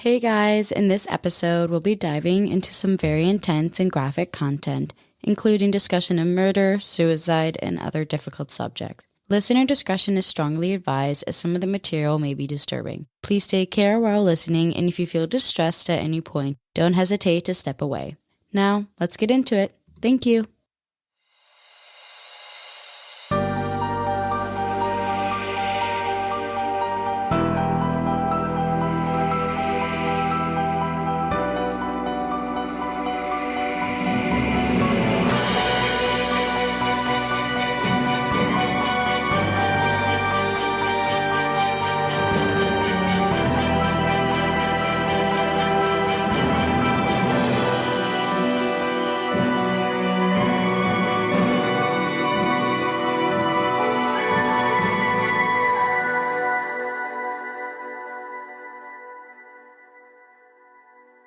Hey guys, in this episode, we'll be diving into some very intense and graphic content, including discussion of murder, suicide, and other difficult subjects. Listener discretion is strongly advised as some of the material may be disturbing. Please take care while listening, and if you feel distressed at any point, don't hesitate to step away. Now, let's get into it. Thank you.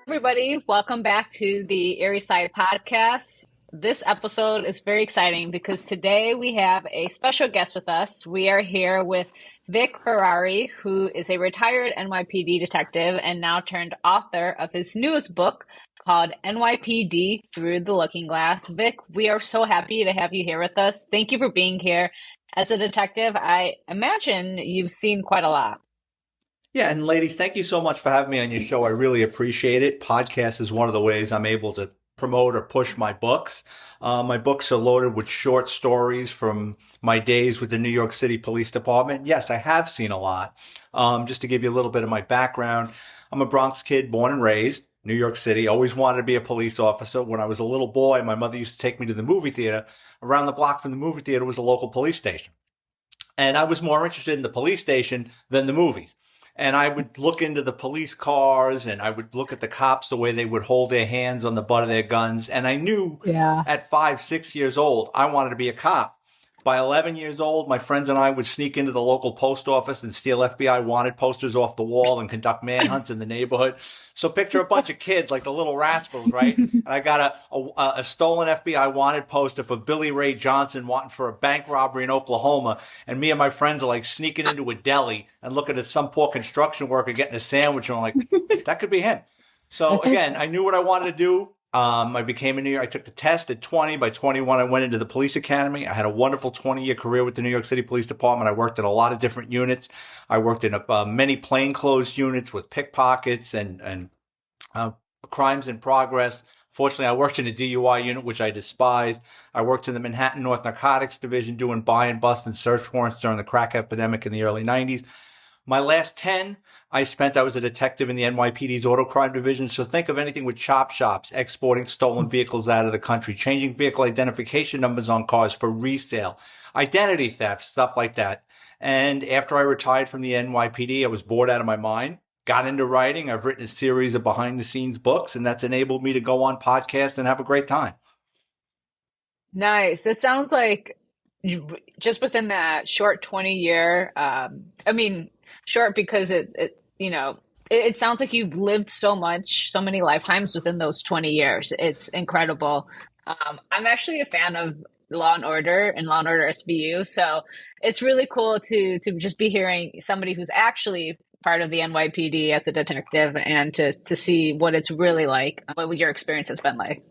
Everybody, welcome back to the Airy Side Podcast. This episode is very exciting because today we have a special guest with us. We are here with Vic Ferrari, who is a retired NYPD detective and now turned author of his newest book called NYPD Through the Looking Glass. Vic, we are so happy to have you here with us. Thank you for being here. As a detective, I imagine you've seen quite a lot. Yeah, and ladies, thank you so much for having me on your show. I really appreciate it. Podcast is one of the ways I'm able to promote or push my books. My books are loaded with short stories from my days with the New York City Police Department. Yes, I have seen a lot. Just to give you a little bit of my background, I'm a Bronx kid, born and raised, New York City. Always wanted to be a police officer. When I was a little boy, my mother used to take me to the movie theater. Around the block from the movie theater was a local police station. And I was more interested in the police station than the movies. And I would look into the police cars and I would look at the cops, the way they would hold their hands on the butt of their guns. And I knew at 5, 6 years old, I wanted to be a cop. By 11 years old, my friends and I would sneak into the local post office and steal FBI wanted posters off the wall and conduct manhunts in the neighborhood. So picture a bunch of kids like the Little Rascals, right? And I got a stolen FBI wanted poster for Billy Ray Johnson wanting for a bank robbery in Oklahoma. And me and my friends are like sneaking into a deli and looking at some poor construction worker getting a sandwich. And I'm like, that could be him. So again, I knew what I wanted to do. I became a New York. I took the test at 20. By 21, I went into the police academy. I had a wonderful 20-year career with the New York City Police Department. I worked in a lot of different units. I worked in many plainclothes units with pickpockets and crimes in progress. Fortunately, I worked in a DUI unit, which I despised. I worked in the Manhattan North Narcotics Division doing buy and bust and search warrants during the crack epidemic in the early 90s. My last 10, I was a detective in the NYPD's auto crime division. So think of anything with chop shops, exporting stolen vehicles out of the country, changing vehicle identification numbers on cars for resale, identity theft, stuff like that. And after I retired from the NYPD, I was bored out of my mind, got into writing. I've written a series of behind the scenes books, and that's enabled me to go on podcasts and have a great time. Nice. It sounds like just within that short 20-year, short because it sounds like you've lived so much, so many lifetimes within those 20 years. It's incredible. I'm actually a fan of Law and Order and Law and Order SVU. So it's really cool to just be hearing somebody who's actually part of the NYPD as a detective and to see what it's really like, what your experience has been like.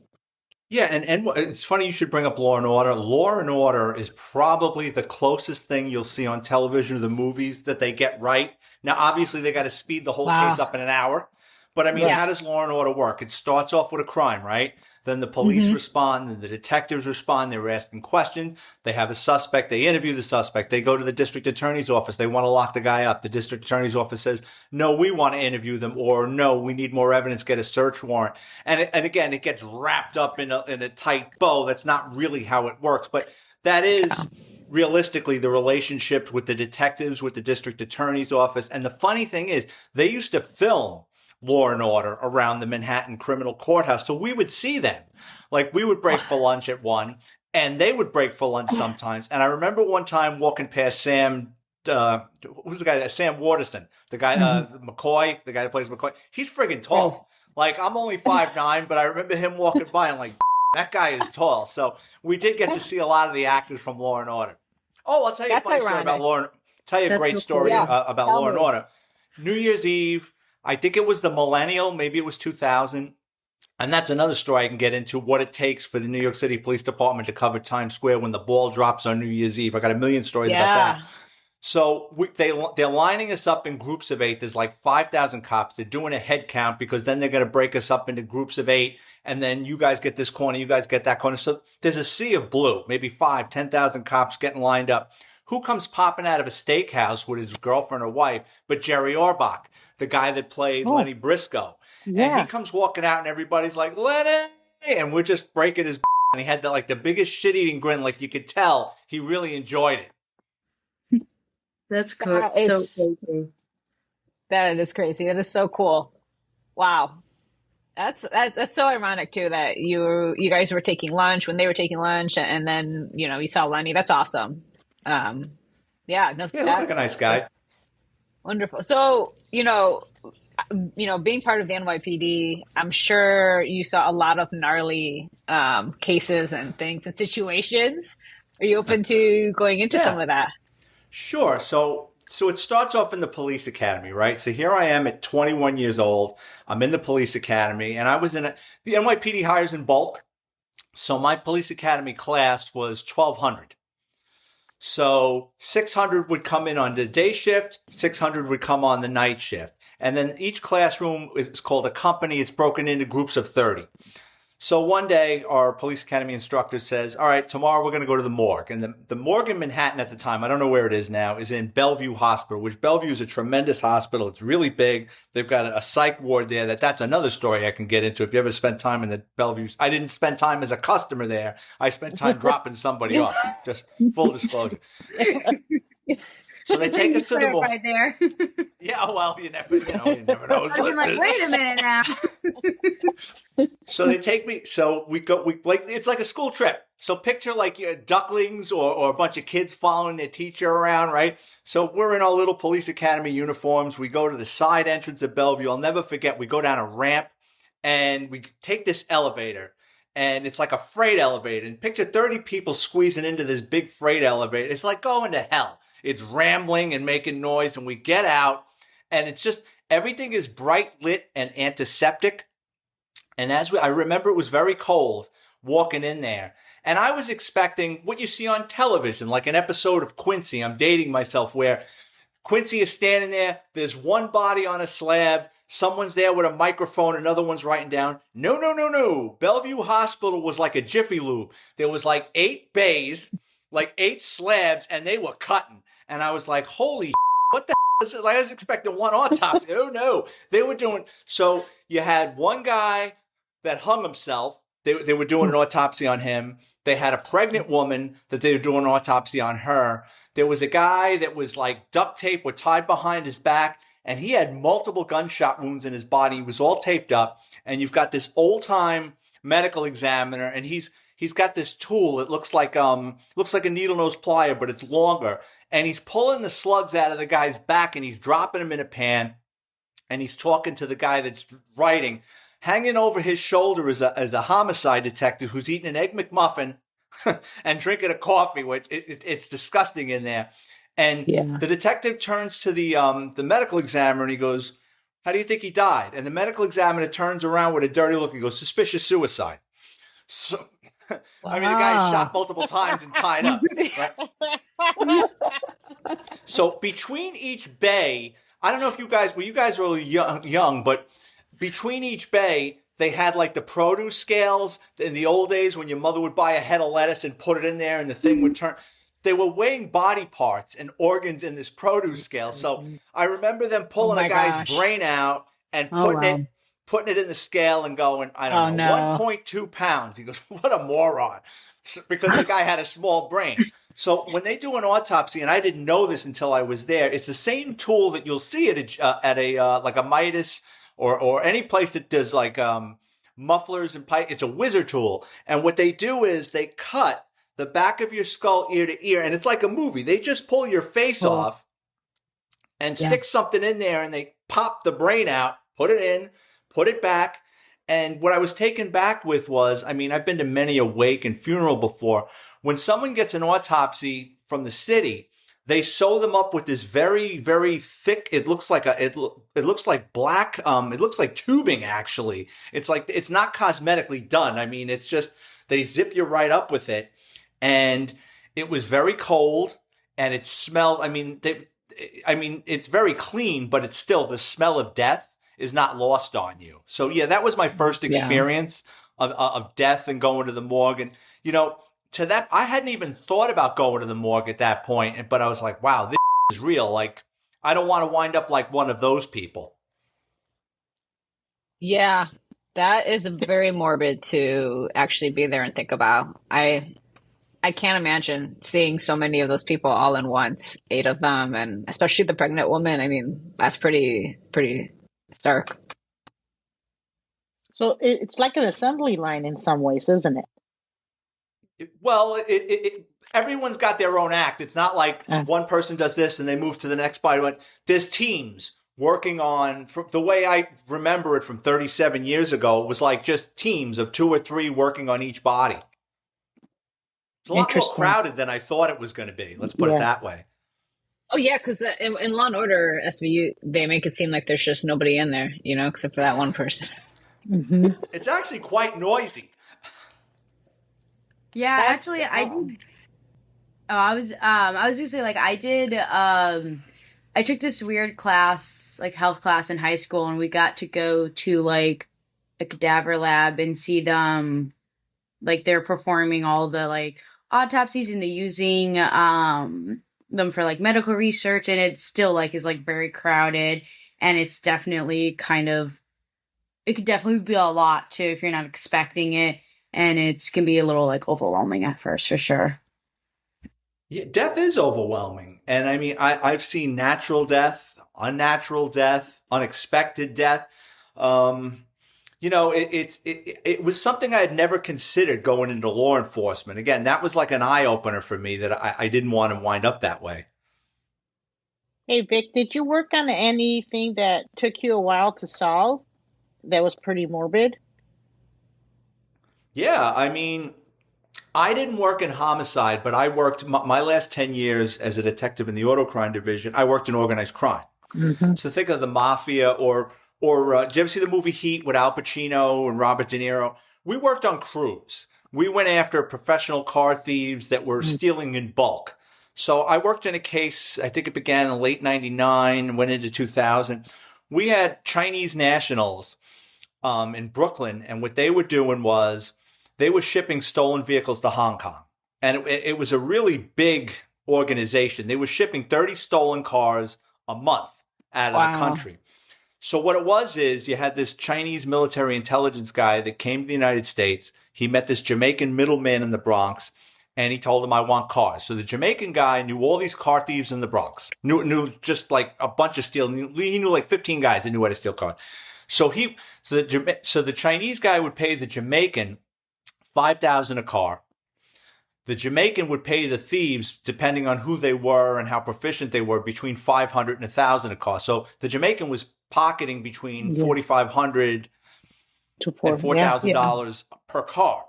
Yeah, and it's funny you should bring up Law and Order. Law and Order is probably the closest thing you'll see on television to the movies that they get right. Now, obviously, they got to speed the whole case up in an hour. But I mean, how does Law and Order work? It starts off with a crime, right? Then the police respond, and the detectives respond. They're asking questions. They have a suspect. They interview the suspect. They go to the district attorney's office. They want to lock the guy up. The district attorney's office says, no, we want to interview them, or no, we need more evidence, get a search warrant. And again, it gets wrapped up in a tight bow. That's not really how it works. But that is realistically the relationships with the detectives, with the district attorney's office. And the funny thing is, they used to film Law and Order around the Manhattan criminal courthouse. So we would see them. Like we would break for lunch at 1 and they would break for lunch sometimes. And I remember one time walking past Sam, who's the guy? Sam Waterston, the guy, McCoy, the guy that plays McCoy. He's friggin' tall. Like I'm only 5'9", but I remember him walking by and like, that guy is tall. So we did get to see a lot of the actors from Law and Order. Oh, I'll tell you a funny story about Law and Order. Tell you a great story about Law and Order. New Year's Eve, I think it was the millennial, maybe it was 2000. And that's another story I can get into, what it takes for the New York City Police Department to cover Times Square when the ball drops on New Year's Eve. I got a million stories about that. So they're lining us up in groups of 8. There's like 5,000 cops. They're doing a head count because then they're going to break us up into groups of 8. And then you guys get this corner, you guys get that corner. So there's a sea of blue, maybe 10,000 cops getting lined up. Who comes popping out of a steakhouse with his girlfriend or wife but Jerry Orbach, the guy that played Lenny Briscoe. Yeah. And he comes walking out and everybody's like, Lenny! And we're just breaking his and he had the biggest shit-eating grin. Like you could tell he really enjoyed it. That's cool. That is so crazy. That is crazy. That is so cool. Wow. That's so ironic too that you guys were taking lunch when they were taking lunch and then, you saw Lenny. That's awesome. Yeah, looks like a nice guy. Wonderful. So, being part of the NYPD, I'm sure you saw a lot of gnarly cases and things and situations. Are you open to going into some of that? Sure. So it starts off in the police academy, right? So here I am at 21 years old. I'm in the police academy, and I was the NYPD hires in bulk. So my police academy class was 1,200. So 600 would come in on the day shift, 600 would come on the night shift. And then each classroom is called a company. It's broken into groups of 30. So one day, our police academy instructor says, all right, tomorrow we're going to go to the morgue. And the morgue in Manhattan at the time, I don't know where it is now, is in Bellevue Hospital, which Bellevue is a tremendous hospital. It's really big. They've got a psych ward there. That's another story I can get into if you ever spent time in the Bellevue. I didn't spend time as a customer there. I spent time dropping somebody off. Just full disclosure. So they take us to the morgue. There. Yeah, well, you never know. I was like, wait a minute now. So they take me. So we it's like a school trip. So picture like ducklings or a bunch of kids following their teacher around, right? So we're in our little police academy uniforms. We go to the side entrance of Bellevue. I'll never forget. We go down a ramp and we take this elevator. And it's like a freight elevator. And picture 30 people squeezing into this big freight elevator. It's like going to hell. It's rambling and making noise. And we get out. And it's just, everything is bright lit and antiseptic. And I remember it was very cold walking in there. And I was expecting what you see on television, like an episode of Quincy. I'm dating myself, where Quincy is standing there. There's one body on a slab. Someone's there with a microphone. Another one's writing down. No. Bellevue Hospital was like a Jiffy Lube. There was like 8 bays, like 8 slabs, and they were cutting. And I was like, holy what the is this? I was expecting one autopsy. Oh, no. They were doing. So you had one guy that hung himself. They were doing an autopsy on him. They had a pregnant woman that they were doing an autopsy on her. There was a guy that was like duct tape were tied behind his back. And he had multiple gunshot wounds in his body. He was all taped up. And you've got this old-time medical examiner, and he's got this tool. It looks like a needle-nose plier, but it's longer. And he's pulling the slugs out of the guy's back, and he's dropping them in a pan. And he's talking to the guy that's writing. Hanging over his shoulder is a homicide detective who's eating an Egg McMuffin and drinking a coffee, which it's disgusting in there. And the detective turns to the medical examiner and he goes, how do you think he died? And the medical examiner turns around with a dirty look and goes, suspicious suicide. So, wow. I mean, the guy's shot multiple times and tied up. Right? So between each bay, I don't know if you guys were young, but between each bay, they had like the produce scales in the old days when your mother would buy a head of lettuce and put it in there and the thing would turn. They were weighing body parts and organs in this produce scale. So I remember them pulling a guy's brain out and putting it in the scale and going, I don't know, 1.2 pounds. He goes, what a moron. Because the guy had a small brain. So when they do an autopsy, and I didn't know this until I was there, it's the same tool that you'll see at a like a Midas or any place that does like mufflers and pipe. It's a wizard tool. And what they do is they cut the back of your skull ear to ear, and it's like a movie. They just pull your face off and stick something in there, and they pop the brain out, put it in, put it back. And what I was taken back with was, I mean, I've been to many a wake and funeral before. When someone gets an autopsy from the city, They sew them up with this very, very thick. It looks like it looks like black. It looks like tubing. Actually, it's like it's not cosmetically done. I mean, it's just they zip you right up with it, and it was very cold, and it smelled. I mean, it's very clean, but it's still the smell of death is not lost on you. So yeah, that was my first experience of death and going to the morgue, and to that, I hadn't even thought about going to the morgue at that point, but I was like, wow, this is real. Like, I don't want to wind up like one of those people. Yeah, that is very morbid to actually be there and think about. I can't imagine seeing so many of those people all in once, 8 of them, and especially the pregnant woman. I mean, that's pretty stark. So it's like an assembly line in some ways, isn't it? Well, everyone's got their own act. It's not like one person does this and they move to the next body. But there's teams working on, the way I remember it from 37 years ago, it was like just teams of 2 or 3 working on each body. It's a lot more crowded than I thought it was going to be. Let's put it that way. Oh, yeah, because in Law and Order SVU, they make it seem like there's just nobody in there, except for that one person. Mm-hmm. It's actually quite noisy. Yeah, actually, I did. Oh, I was gonna say, like, I did. I took this weird class, like health class in high school, and we got to go to like a cadaver lab and see them, like they're performing all the like autopsies and they're using them for like medical research, and it's still like is like very crowded, and it's definitely it could definitely be a lot too if you're not expecting it. And it can be a little like overwhelming at first, for sure. Yeah, death is overwhelming. And I mean, I've seen natural death, unnatural death, unexpected death. It was something I had never considered going into law enforcement. Again, that was like an eye opener for me that I didn't want to wind up that way. Hey, Vic, did you work on anything that took you a while to solve that was pretty morbid? Yeah, I mean, I didn't work in homicide, but I worked my last 10 years as a detective in the auto crime division. I worked in organized crime. Mm-hmm. So think of the mafia or did you ever see the movie Heat with Al Pacino and Robert De Niro? We worked on crews. We went after professional car thieves that were stealing in bulk. So I worked in a case, I think it began in late 99, went into 2000. We had Chinese nationals in Brooklyn, and what they were doing was they were shipping stolen vehicles to Hong Kong. And it was a really big organization. They were shipping 30 stolen cars a month out of the country. So what it was is you had this Chinese military intelligence guy that came to the United States. He met this Jamaican middleman in the Bronx, and he told him, I want cars. So the Jamaican guy knew all these car thieves in the Bronx, knew just like a bunch of stealing. He knew like 15 guys that knew how to steal cars. So the Chinese guy would pay the Jamaican $5,000 a car. The Jamaican would pay the thieves, depending on who they were and how proficient they were, between $500 and $1,000 a car. So the Jamaican was pocketing between $4,500 and $4,000 per car.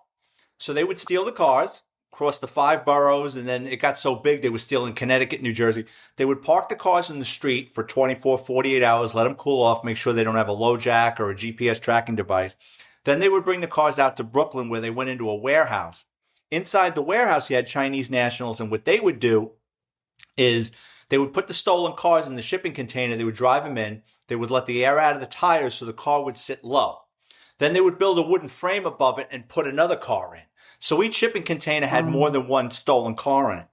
So they would steal the cars, cross the 5 boroughs, and then it got so big they were stealing Connecticut, New Jersey. They would park the cars in the street for 24, 48 hours, let them cool off, make sure they don't have a low jack or a GPS tracking device. Then they would bring the cars out to Brooklyn, where they went into a warehouse. Inside the warehouse, you had Chinese nationals, and what they would do is they would put the stolen cars in the shipping container. They would drive them in. They would let the air out of the tires so the car would sit low. Then they would build a wooden frame above it and put another car in. So each shipping container had more than one stolen car in it.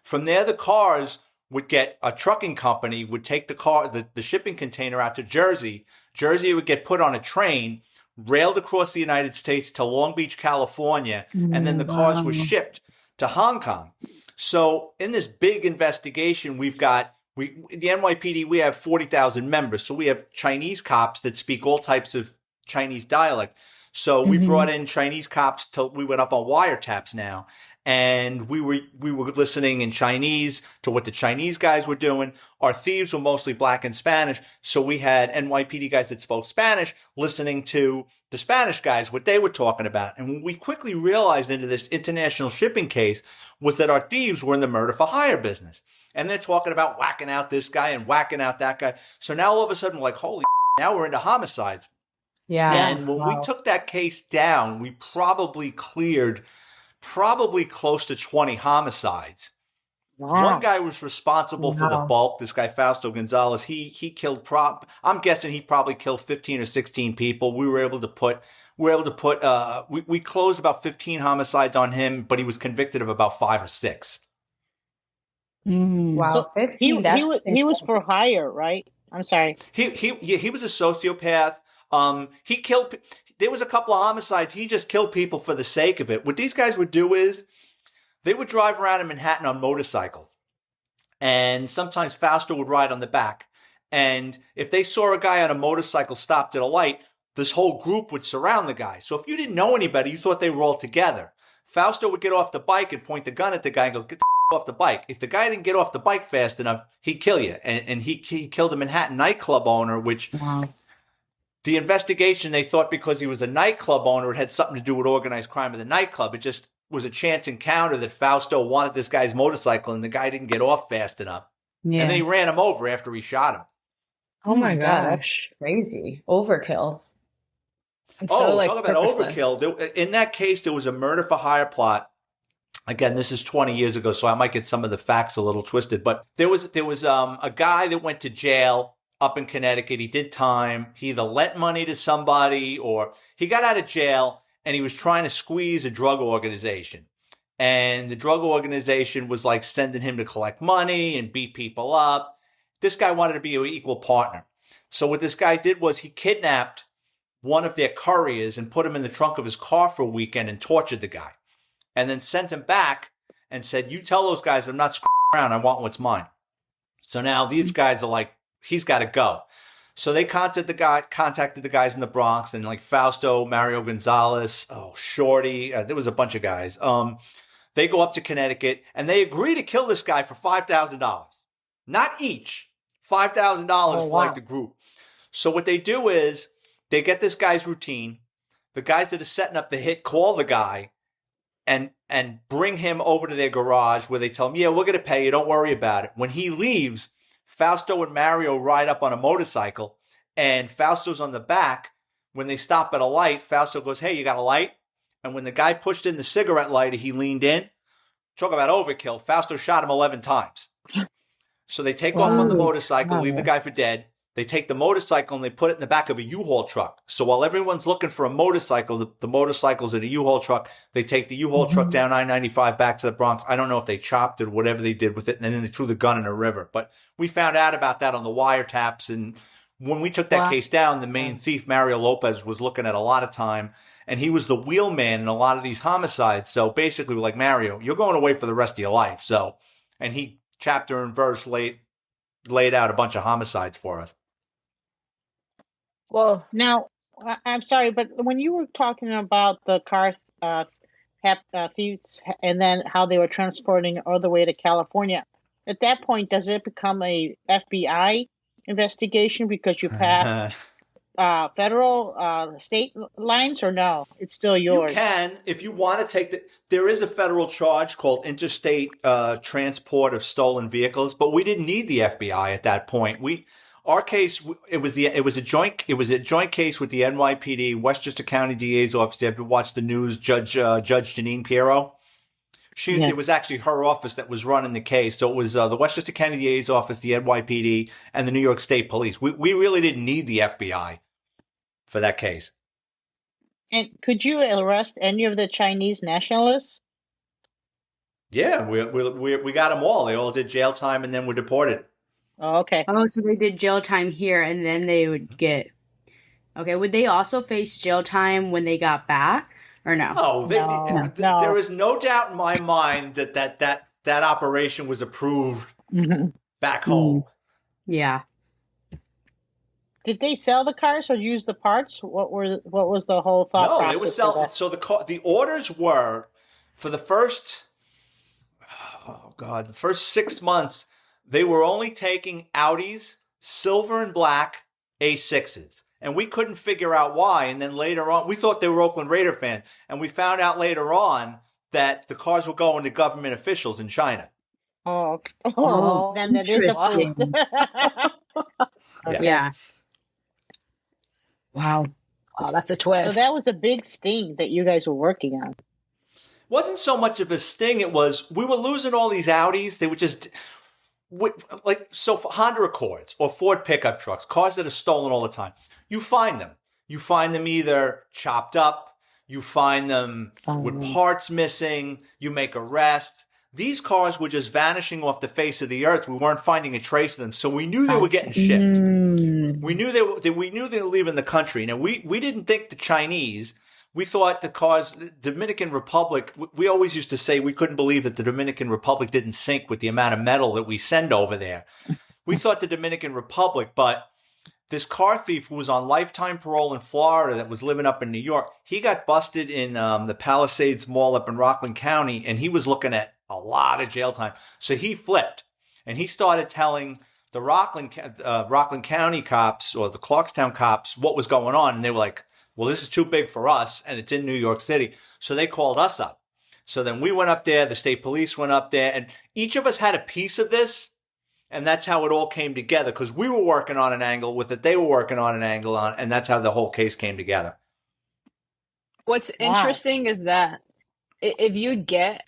From there, the cars would get a trucking company would take the shipping container out to Jersey. Jersey would get put on a train, railed across the United States to Long Beach, California, and then the cars were shipped to Hong Kong. So in this big investigation, the NYPD, we have 40,000 members. So we have Chinese cops that speak all types of Chinese dialect. So we brought in Chinese cops till we went up on wiretaps now. and we were listening in Chinese to what the Chinese guys were doing. Our thieves were mostly black and Spanish, so we had NYPD guys that spoke Spanish listening to the Spanish guys, what they were talking about. And what we quickly realized into this international shipping case was that our thieves were in the murder for hire business. And they're talking about whacking out this guy and whacking out that guy. So now all of a sudden we're like, holy now we're into homicides. Yeah. And when we took that case down, we probably cleared close to 20 homicides. Wow. One guy was responsible for the bulk. This guy, Fausto Gonzalez, he killed I'm guessing he probably killed 15 or 16 people. We closed about 15 homicides on him, but he was convicted of about 5 or 6. Wow, So 15. He was for hire, right? I'm sorry. He was a sociopath. There was a couple of homicides. He just killed people for the sake of it. What these guys would do is they would drive around in Manhattan on motorcycle. And sometimes Fausto would ride on the back. And if they saw a guy on a motorcycle stopped at a light, this whole group would surround the guy. So if you didn't know anybody, you thought they were all together. Fausto would get off the bike and point the gun at the guy and go, get the off the bike. If the guy didn't get off the bike fast enough, he'd kill you. And he killed a Manhattan nightclub owner, which the investigation, they thought because he was a nightclub owner, it had something to do with organized crime in the nightclub. It just was a chance encounter that Fausto wanted this guy's motorcycle and the guy didn't get off fast enough. Yeah. And then he ran him over after he shot him. Oh my God, that's crazy. Overkill. And so, talk about overkill. In that case, there was a murder for hire plot. Again, this is 20 years ago, so I might get some of the facts a little twisted. But there was a guy that went to jail up in Connecticut. He did time. He either lent money to somebody or he got out of jail and he was trying to squeeze a drug organization. And the drug organization was like sending him to collect money and beat people up. This guy wanted to be an equal partner. So what this guy did was he kidnapped one of their couriers and put him in the trunk of his car for a weekend and tortured the guy. And then sent him back and said, you tell those guys I'm not screwing around. I want what's mine. So now these guys are like, he's got to go. So they contacted the guys in the Bronx and like Fausto, Mario Gonzalez, Shorty. There was a bunch of guys. They go up to Connecticut and they agree to kill this guy for $5,000. Not each. $5,000 for like the group. So what they do is they get this guy's routine. The guys that are setting up the hit call the guy and bring him over to their garage where they tell him, yeah, we're going to pay you. Don't worry about it. When he leaves, Fausto and Mario ride up on a motorcycle and Fausto's on the back. When they stop at a light, Fausto goes, hey, you got a light? And when the guy pushed in the cigarette lighter, he leaned in. Talk about overkill. Fausto shot him 11 times. So they take off on the motorcycle, leave the guy for dead. They take the motorcycle and they put it in the back of a U-Haul truck. So while everyone's looking for a motorcycle, the motorcycle's in a U-Haul truck. They take the U-Haul truck down I-95 back to the Bronx. I don't know if they chopped it or whatever they did with it. And then they threw the gun in a river. But we found out about that on the wiretaps. And when we took that case down, the main thief, Mario Lopez, was looking at a lot of time. And he was the wheelman in a lot of these homicides. So basically, we're like, Mario, you're going away for the rest of your life. So, and he chapter and verse laid out a bunch of homicides for us. Well, Now, I'm sorry, but when you were talking about the car thieves and then how they were transporting all the way to California, at that point, does it become a FBI investigation because you passed federal state lines, or no? It's still yours. You can, if you want to take there is a federal charge called interstate transport of stolen vehicles, but we didn't need the FBI at that point. Our case, it was a joint case with the NYPD, Westchester County DA's office. You have to watch the news. Judge Janine Piero. It was actually her office that was running the case. So it was the Westchester County DA's office, the NYPD, and the New York State Police. We really didn't need the FBI for that case. And could you arrest any of the Chinese nationalists? Yeah, we got them all. They all did jail time and then were deported. Oh, okay. Oh, so they did jail time here and then they would get... Okay, would they also face jail time when they got back or no? Oh, No. There is no doubt in my mind that operation was approved back home. Yeah. Did they sell the cars or use the parts? What was the whole thought process? No, they were selling. So the orders were for the first oh God, the first 6 months, they were only taking Audis, silver and black A6s. And we couldn't figure out why. And then later on, we thought they were Oakland Raider fans. And we found out later on that the cars were going to government officials in China. Oh, then that is approved. interesting. Okay. Yeah. Wow. Oh, that's a So twist. that was a big sting that you guys were working on. Wasn't so much of a sting. It was, we were losing all these Audis. They were just, so for Honda Accords or Ford pickup trucks, cars that are stolen all the time, you find them. You find them either chopped up, you find them with parts missing, you make arrests. These cars were just vanishing off the face of the earth. We weren't finding a trace of them, so we knew they were getting shipped. We knew they were leaving the country. Now we didn't think the Chinese. We thought the cars, the Dominican Republic. We always used to say we couldn't believe that the Dominican Republic didn't sink with the amount of metal that we send over there. We thought the Dominican Republic, but this car thief who was on lifetime parole in Florida that was living up in New York, he got busted in the Palisades Mall up in Rockland County, and he was looking at a lot of jail time. So he flipped, and he started telling the Rockland County cops or the Clarkstown cops what was going on, and they were like, well, this is too big for us, and it's in New York City. So they called us up. So then we went up there, the state police went up there, and each of us had a piece of this, and that's how it all came together, because we were working on an angle with it, they were working on an angle on, and that's how the whole case came together. What's interesting is that if you get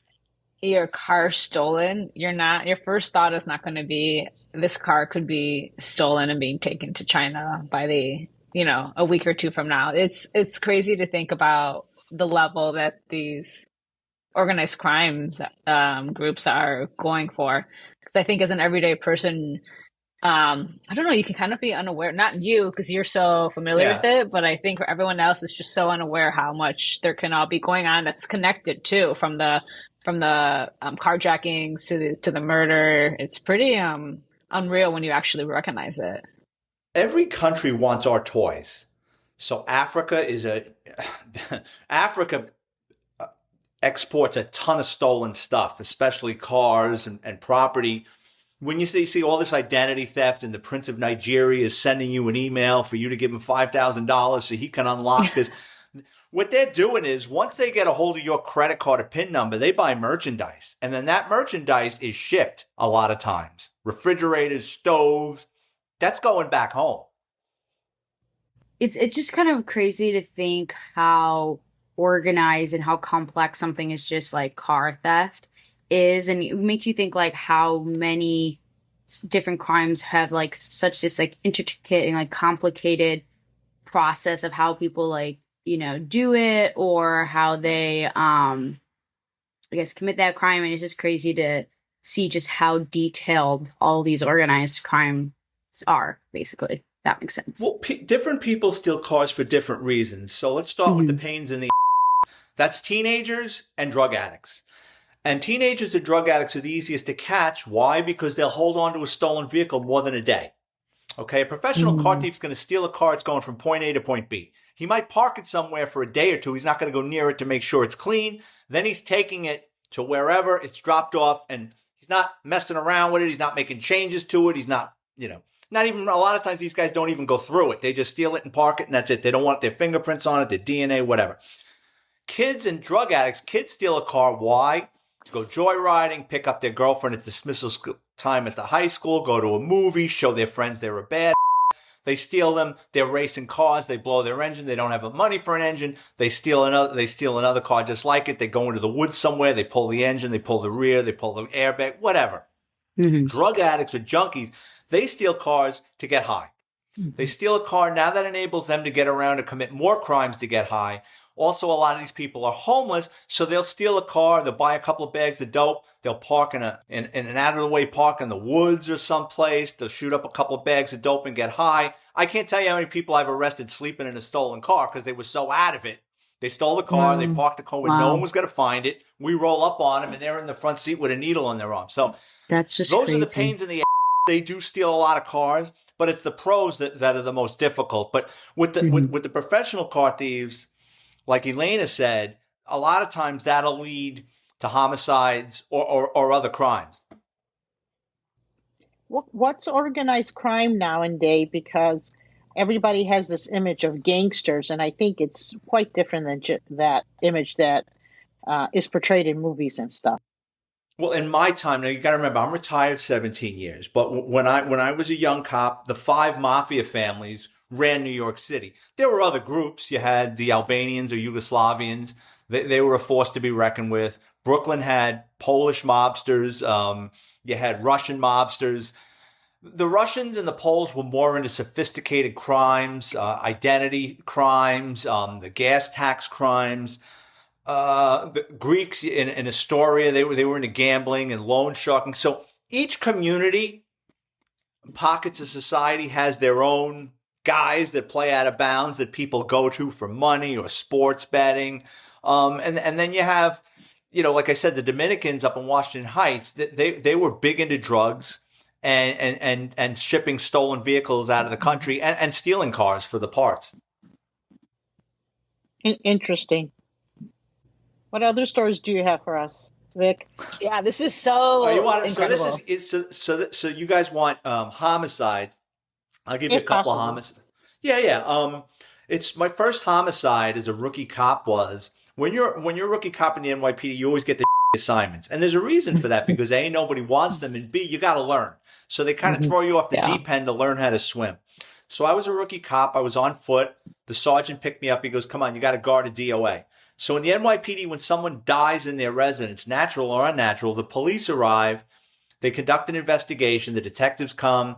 your car stolen, your first thought is not going to be this car could be stolen and being taken to China by a week or two from now. It's crazy to think about the level that these organized crimes groups are going for. Because I think as an everyday person, I don't know, you can kind of be unaware, not you because you're so familiar with it, but I think for everyone else is just so unaware how much there can all be going on that's connected too, from the carjackings to the murder. It's pretty unreal when you actually recognize it. Every country wants our toys. So Africa exports a ton of stolen stuff, especially cars and property. When you see all this identity theft and the Prince of Nigeria is sending you an email for you to give him $5,000 so he can unlock this. What they're doing is once they get a hold of your credit card or PIN number, they buy merchandise. And then that merchandise is shipped a lot of times. Refrigerators, stoves, that's going back home. It's just kind of crazy to think how organized and how complex something is just like car theft is, and it makes you think like how many different crimes have like such this like intricate and like complicated process of how people like do it or how they I guess commit that crime. And it's just crazy to see just how detailed all these organized crimes are, basically. That makes sense. Well, different people steal cars for different reasons. So let's start with the pains in the that's teenagers and drug addicts. And teenagers and drug addicts are the easiest to catch. Why? Because they'll hold on to a stolen vehicle more than a day. Okay, a professional car thief's going to steal a car. It's going from point A to point B. He might park it somewhere for a day or two. He's not going to go near it to make sure it's clean. Then he's taking it to wherever it's dropped off, and he's not messing around with it. He's not making changes to it. He's not, not even, a lot of times these guys don't even go through it. They just steal it and park it, and that's it. They don't want their fingerprints on it, their DNA, whatever. Kids and drug addicts, kids steal a car. Why? To go joyriding, pick up their girlfriend at dismissal time at the high school, go to a movie, show their friends they're a bad. They steal them. They're racing cars. They blow their engine. They don't have the money for an engine. They steal another car just like it. They go into the woods somewhere. They pull the engine. They pull the rear. They pull the airbag, whatever. Drug addicts or junkies, they steal cars to get high. They steal a car. Now that enables them to get around to commit more crimes to get high. Also, a lot of these people are homeless, so they'll steal a car, they'll buy a couple of bags of dope, they'll park in an out-of-the-way park in the woods or someplace, they'll shoot up a couple of bags of dope and get high. I can't tell you how many people I've arrested sleeping in a stolen car because they were so out of it. They stole the car, they parked the car where no one was going to find it. We roll up on them, and they're in the front seat with a needle in their arm. So that's just those crazy. are the pains in the They do steal a lot of cars, but it's the pros that are the most difficult. But with the professional car thieves, like Elena said, a lot of times that'll lead to homicides or other crimes. What's organized crime nowadays? Because everybody has this image of gangsters, and I think it's quite different than that image that is portrayed in movies and stuff. Well, in my time, now you got to remember, I'm retired 17 years, but when I was a young cop, the 5 mafia families ran New York City. There were other groups. You had the Albanians or Yugoslavians. They were a force to be reckoned with. Brooklyn had Polish mobsters. You had Russian mobsters. The Russians and the Poles were more into sophisticated crimes, identity crimes, the gas tax crimes. The Greeks in Astoria, they were into gambling and loan sharking. So each community, pockets of society, has their own guys that play out of bounds that people go to for money or sports betting. And then you have, like I said, the Dominicans up in Washington Heights, they were big into drugs and shipping stolen vehicles out of the country and stealing cars for the parts. Interesting. What other stories do you have for us, Vic? Yeah, this is so incredible. So you guys want homicide? I'll give you a couple of homicides. Yeah. It's my first homicide as a rookie cop was when you're a rookie cop in the NYPD, you always get the assignments, and there's a reason for that because A, nobody wants them, and B, you got to learn. So they kind of throw you off the deep end to learn how to swim. So I was a rookie cop. I was on foot. The sergeant picked me up. He goes, "Come on, you got to guard a DOA." So in the NYPD, when someone dies in their residence, natural or unnatural, the police arrive, they conduct an investigation, the detectives come,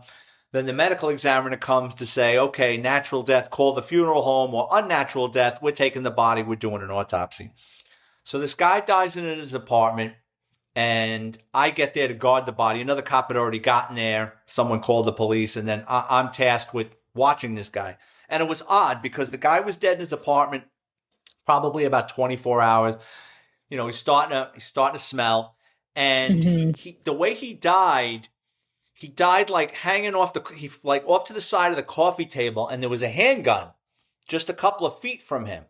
then the medical examiner comes to say, okay, natural death, call the funeral home, or unnatural death, we're taking the body, we're doing an autopsy. So this guy dies in his apartment, and I get there to guard the body. Another cop had already gotten there. Someone called the police, and then I'm tasked with watching this guy. And it was odd because the guy was dead in his apartment probably about 24 hours. He's starting to smell. And the way he died like hanging off off to the side of the coffee table, and there was a handgun just a couple of feet from him.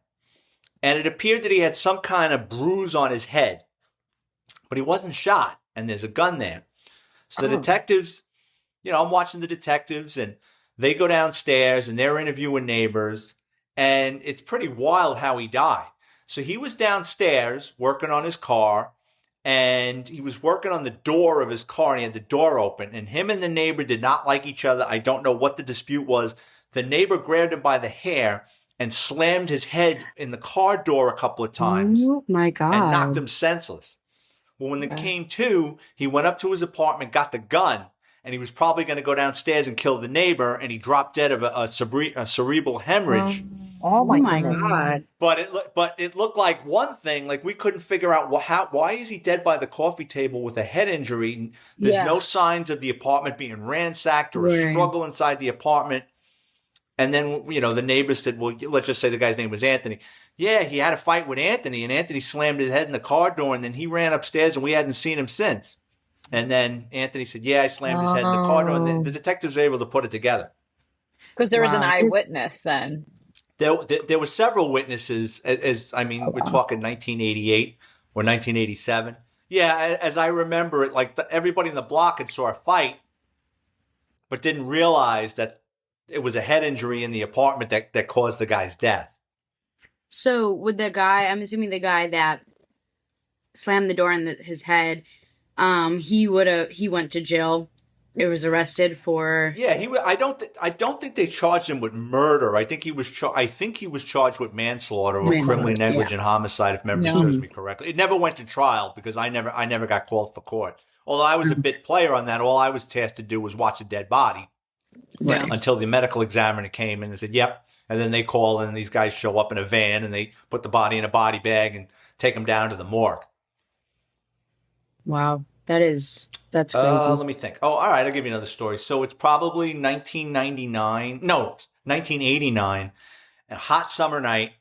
And it appeared that he had some kind of bruise on his head, but he wasn't shot, and there's a gun there. So the detectives, I'm watching the detectives, and they go downstairs, and they're interviewing neighbors. And it's pretty wild how he died. So he was downstairs working on his car, and he was working on the door of his car, and he had the door open. And him and the neighbor did not like each other. I don't know what the dispute was. The neighbor grabbed him by the hair and slammed his head in the car door a couple of times. Oh, my God. And knocked him senseless. Well, when it came to, he went up to his apartment, got the gun, and he was probably going to go downstairs and kill the neighbor, and he dropped dead of a cerebral hemorrhage. Oh my God! But it looked like one thing. Like we couldn't figure out why is he dead by the coffee table with a head injury? There's no signs of the apartment being ransacked or a struggle inside the apartment. And then the neighbors said, "Well, let's just say the guy's name was Anthony. Yeah, he had a fight with Anthony, and Anthony slammed his head in the car door, and then he ran upstairs, and we hadn't seen him since." And then Anthony said, "Yeah, I slammed his head in the car door." And the detectives were able to put it together because there was an eyewitness then. There were several witnesses, we're talking 1988 or 1987. Yeah, as I remember it, everybody in the block had saw a fight, but didn't realize that it was a head injury in the apartment that caused the guy's death. So would I'm assuming the guy that slammed the door in his head, he went to jail. It was arrested for. Yeah, I don't think they charged him with murder. I think he was charged with manslaughter or criminally negligent homicide, if memory serves me correctly. It never went to trial because I never got called for court. Although I was a bit player on that, all I was tasked to do was watch a dead body until the medical examiner came and they said, "Yep." And then they call and these guys show up in a van and they put the body in a body bag and take him down to the morgue. Wow, that's crazy. Let me think. Oh, all right. I'll give you another story. So it's probably 1989, a hot summer night.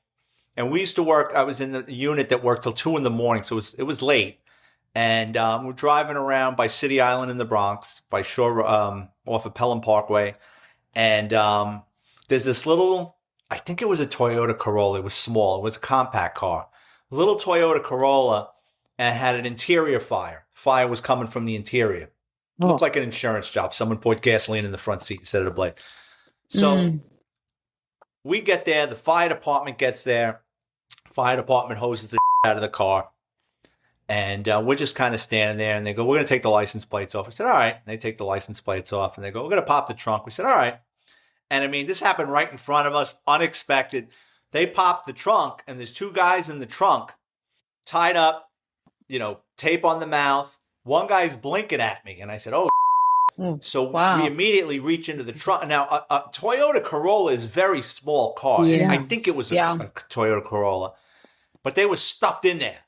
And we used to work. I was in the unit that worked till 2 a.m. So it was late. And we're driving around by City Island in the Bronx, by Shore, off of Pelham Parkway. And there's this little, I think it was a Toyota Corolla. It was small. It was a compact car. Little Toyota Corolla. and had an interior fire. Fire was coming from the interior. Looked like an insurance job. Someone poured gasoline in the front seat instead of the blade. So we get there. The fire department gets there. Fire department hoses the out of the car. And we're just kind of standing there. And they go, we're going to take the license plates off. I said, all right. And they take the license plates off. And they go, we're going to pop the trunk. We said, all right. And I mean, this happened right in front of us. Unexpected. They popped the trunk. And there's two guys in the trunk tied up, tape on the mouth. One guy's blinking at me. And I said, oh, so we immediately reach into the trunk. Now, a Toyota Corolla is a very small car. Yes. I think it was a Toyota Corolla. But they were stuffed in there.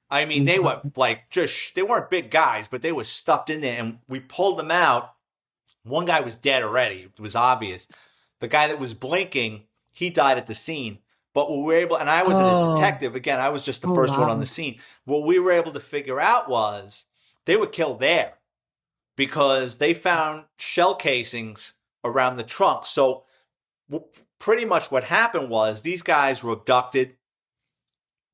I mean, they were they weren't big guys, but they were stuffed in there. And we pulled them out. One guy was dead already. It was obvious. The guy that was blinking, he died at the scene. But we were able, and I wasn't a detective. Again, I was just the first one on the scene. What we were able to figure out was they were killed there because they found shell casings around the trunk. So pretty much what happened was these guys were abducted,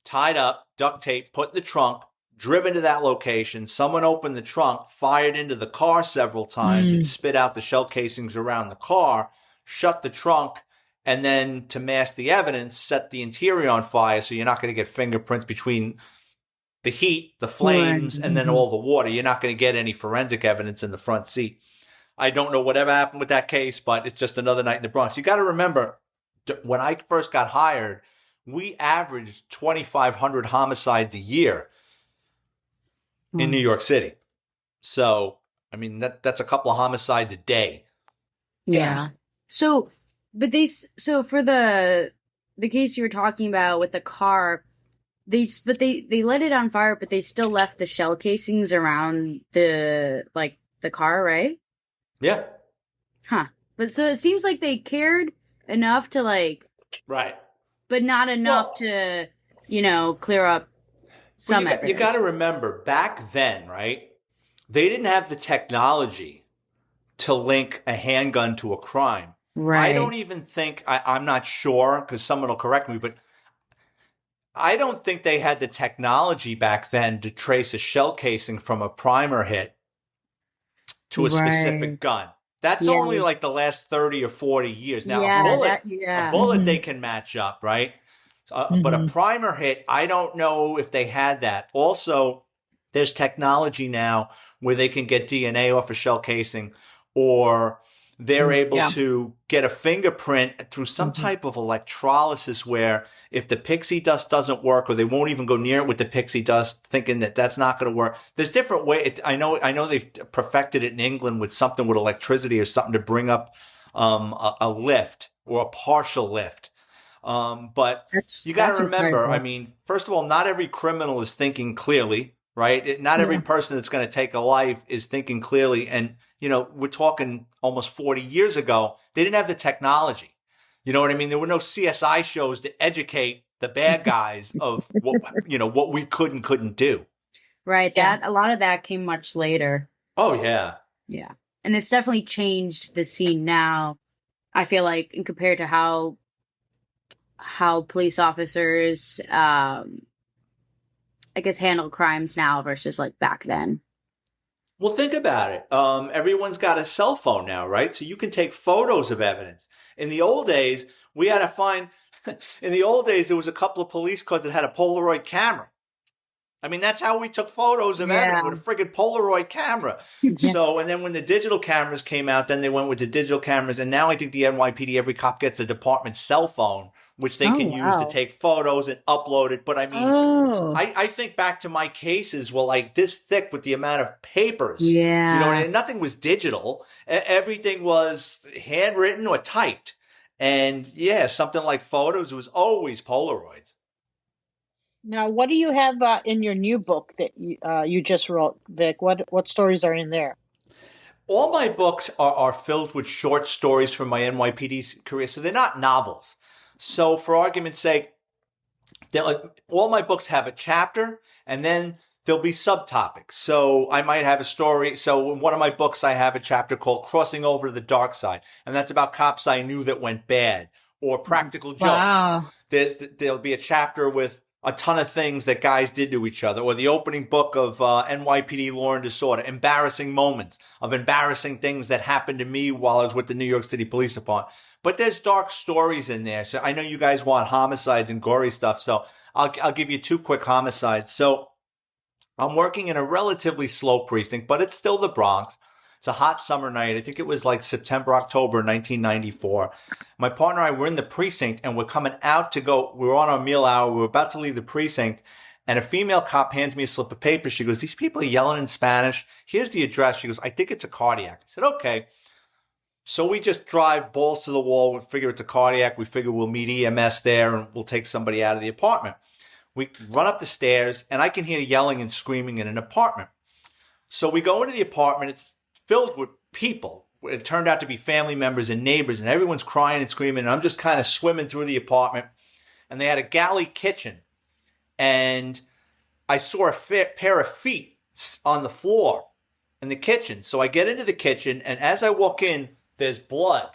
tied up, duct tape, put in the trunk, driven to that location. Someone opened the trunk, fired into the car several times and spit out the shell casings around the car, shut the trunk, and then to mask the evidence, set the interior on fire so you're not going to get fingerprints between the heat, the flames, and then all the water. You're not going to get any forensic evidence in the front seat. I don't know whatever happened with that case, but it's just another night in the Bronx. You got to remember, when I first got hired, we averaged 2,500 homicides a year in New York City. So, I mean, that's a couple of homicides a day. Yeah. So for the case you were talking about with the car, they lit it on fire, but they still left the shell casings around the car, right? Yeah. Huh. But so it seems like they cared enough to right. But not enough to, clear up some evidence. You got to remember, back then, right, they didn't have the technology to link a handgun to a crime. Right. I don't even think, I'm not sure, because someone will correct me, but I don't think they had the technology back then to trace a shell casing from a primer hit to a specific gun. That's only like the last 30 or 40 years. Now, a bullet they can match up, right? But a primer hit, I don't know if they had that. Also, there's technology now where they can get DNA off a shell casing, or they're able to get a fingerprint through some type of electrolysis where if the pixie dust doesn't work, or they won't even go near it with the pixie dust, thinking that that's not going to work. There's different ways. I know they've perfected it in England with something with electricity or something to bring up a lift or a partial lift. But you got to remember, incredible. I mean, first of all, not every criminal is thinking clearly, right? Not every person that's going to take a life is thinking clearly. And, we're talking almost 40 years ago. They didn't have the technology. You know what I mean? There were no CSI shows to educate the bad guys of what we could and couldn't do. Right. A lot of that came much later. Oh, yeah. Yeah. And it's definitely changed the scene now. I feel like, and compared to how police officers, I guess, handle crimes now versus back then. Well, think about it. Everyone's got a cell phone now, right? So you can take photos of evidence. In the old days, we had to find, in the old days, there was a couple of police cars that had a Polaroid camera. I mean, that's how we took photos of evidence, with a friggin' Polaroid camera. So, and then when the digital cameras came out, then they went with the digital cameras. And now I think the NYPD, every cop gets a department cell phone, which they can use to take photos and upload it. But I mean, I think back to my cases were this thick with the amount of papers. Yeah. And nothing was digital. Everything was handwritten or typed. And something like photos was always Polaroids. Now, what do you have in your new book that you just wrote, Vic? What stories are in there? All my books are filled with short stories from my NYPD career, so they're not novels. So for argument's sake, all my books have a chapter, and then there'll be subtopics. So I might have a story. So in one of my books, I have a chapter called Crossing Over to the Dark Side, and that's about cops I knew that went bad, or practical jokes. Wow. There'll be a chapter with a ton of things that guys did to each other, or the opening book of NYPD Law and Disorder, embarrassing moments of embarrassing things that happened to me while I was with the New York City Police Department. But there's dark stories in there. So I know you guys want homicides and gory stuff. So I'll give you 2 quick homicides. So I'm working in a relatively slow precinct, but it's still the Bronx. It's a hot summer night. I think it was like September, October 1994. My partner and I were in the precinct and we're coming out to go. We were on our meal hour. We were about to leave the precinct and a female cop hands me a slip of paper. She goes, these people are yelling in Spanish. Here's the address. She goes, I think it's a cardiac. I said, okay. So we just drive balls to the wall. We figure it's a cardiac. We figure we'll meet EMS there and we'll take somebody out of the apartment. We run up the stairs and I can hear yelling and screaming in an apartment. So we go into the apartment. It's filled with people. It turned out to be family members and neighbors, and everyone's crying and screaming. And I'm just kind of swimming through the apartment. And they had a galley kitchen. And I saw a pair of feet on the floor in the kitchen. So I get into the kitchen, and as I walk in, there's blood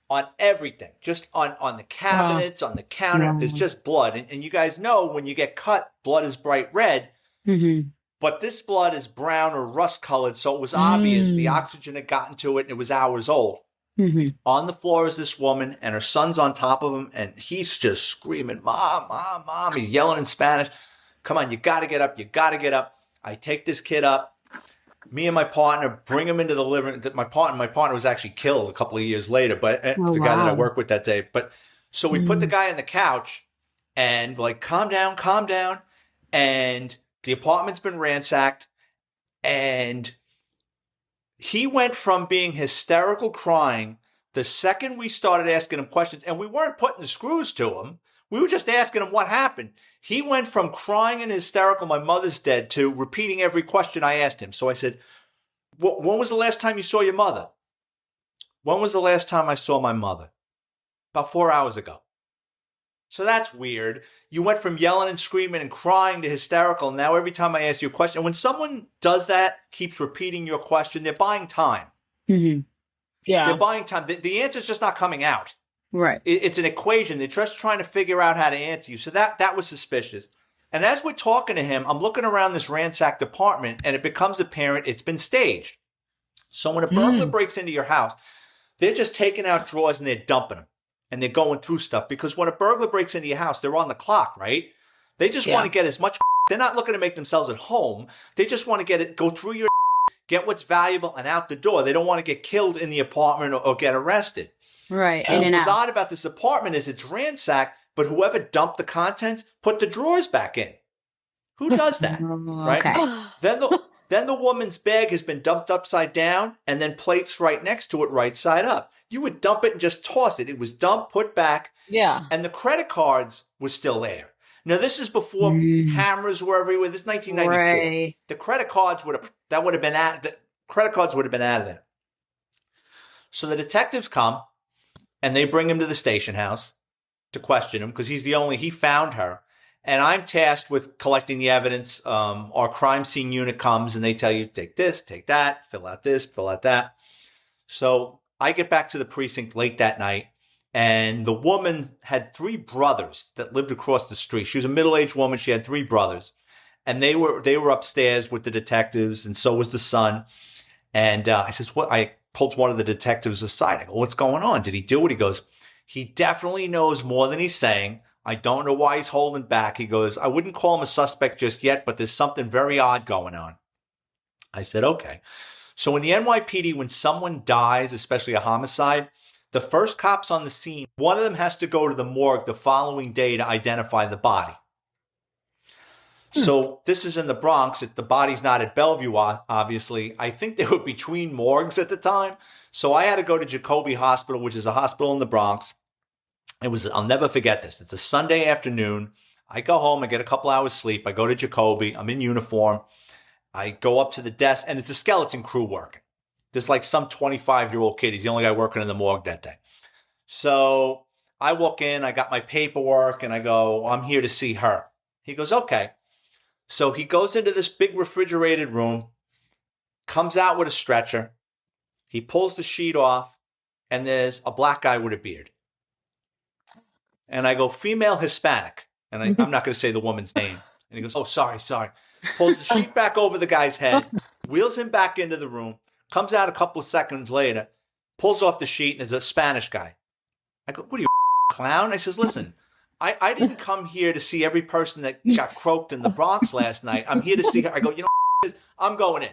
on everything, just on the cabinets, on the counter. There's just blood. And you guys know when you get cut, blood is bright red. Mm-hmm. But this blood is brown or rust colored, so it was obvious the oxygen had gotten to it, and it was hours old. Mm-hmm. On the floor is this woman, and her son's on top of him, and he's just screaming, Mom, Mom, Mom. He's yelling in Spanish. Come on, you got to get up. You got to get up. I take this kid up. Me and my partner bring him into the living room. My partner was actually killed a couple of years later, but the guy that I worked with that day. But so we put the guy on the couch and like, calm down. And the apartment's been ransacked, and he went from being hysterical crying the second we started asking him questions, and we weren't putting the screws to him. We were just asking him what happened. He went from crying and hysterical, my mother's dead, to repeating every question I asked him. So I said, when was the last time you saw your mother? When was the last time I saw my mother? About 4 hours ago. So that's weird. You went from yelling and screaming and crying to hysterical. Now every time I ask you a question, and when someone does that, keeps repeating your question, they're buying time. Mm-hmm. Yeah. They're buying time. The answer's just not coming out. Right. It's an equation. They're just trying to figure out how to answer you. So that was suspicious. And as we're talking to him, I'm looking around this ransacked apartment, and it becomes apparent it's been staged. So when a burglar breaks into your house, they're just taking out drawers and they're dumping them. And they're going through stuff, because when a burglar breaks into your house, they're on the clock, right? They just want to get as much. They're not looking to make themselves at home. They just want to go through your, get what's valuable, and out the door. They don't want to get killed in the apartment or get arrested. Right. And what's odd about this apartment is it's ransacked, but whoever dumped the contents put the drawers back in. Who does that? Right. Okay. Then the woman's bag has been dumped upside down, and then plates right next to it, right side up. You would dump it and just toss it. It was dumped, put back. Yeah. And the credit cards were still there. Now, this is before cameras were everywhere. This is 1994. Right. The credit cards would have been out of there. So the detectives come, and they bring him to the station house to question him, because he found her. And I'm tasked with collecting the evidence. Our crime scene unit comes, and they tell you, take this, take that, fill out this, fill out that. So I get back to the precinct late that night, and the woman had 3 brothers that lived across the street. She was a middle-aged woman. She had 3 brothers, and they were upstairs with the detectives, and so was the son. And I says, "What?" I pulled one of the detectives aside. I go, "What's going on? Did he do it?" He goes, "He definitely knows more than he's saying. I don't know why he's holding back." He goes, "I wouldn't call him a suspect just yet, but there's something very odd going on." I said, "Okay." So in the NYPD, when someone dies, especially a homicide, the first cops on the scene, one of them has to go to the morgue the following day to identify the body. So this is in the Bronx. The body's not at Bellevue, obviously. I think they were between morgues at the time. So I had to go to Jacoby Hospital, which is a hospital in the Bronx. I'll never forget this. It's a Sunday afternoon. I go home. I get a couple hours sleep. I go to Jacoby. I'm in uniform. I go up to the desk, and it's a skeleton crew working. There's like some 25-year-old kid. He's the only guy working in the morgue that day. So I walk in. I got my paperwork, and I go, "I'm here to see her." He goes, "Okay." So he goes into this big refrigerated room, comes out with a stretcher. He pulls the sheet off, and there's a black guy with a beard. And I go, "Female, Hispanic?" And I'm not going to say the woman's name. And he goes, oh, sorry. Pulls the sheet back over the guy's head, wheels him back into the room, comes out a couple of seconds later, pulls off the sheet, and is a Spanish guy. I go, what are you, clown? I says, listen, I didn't come here to see every person that got croaked in the Bronx last night. I'm here to see her. I go, you know, I'm going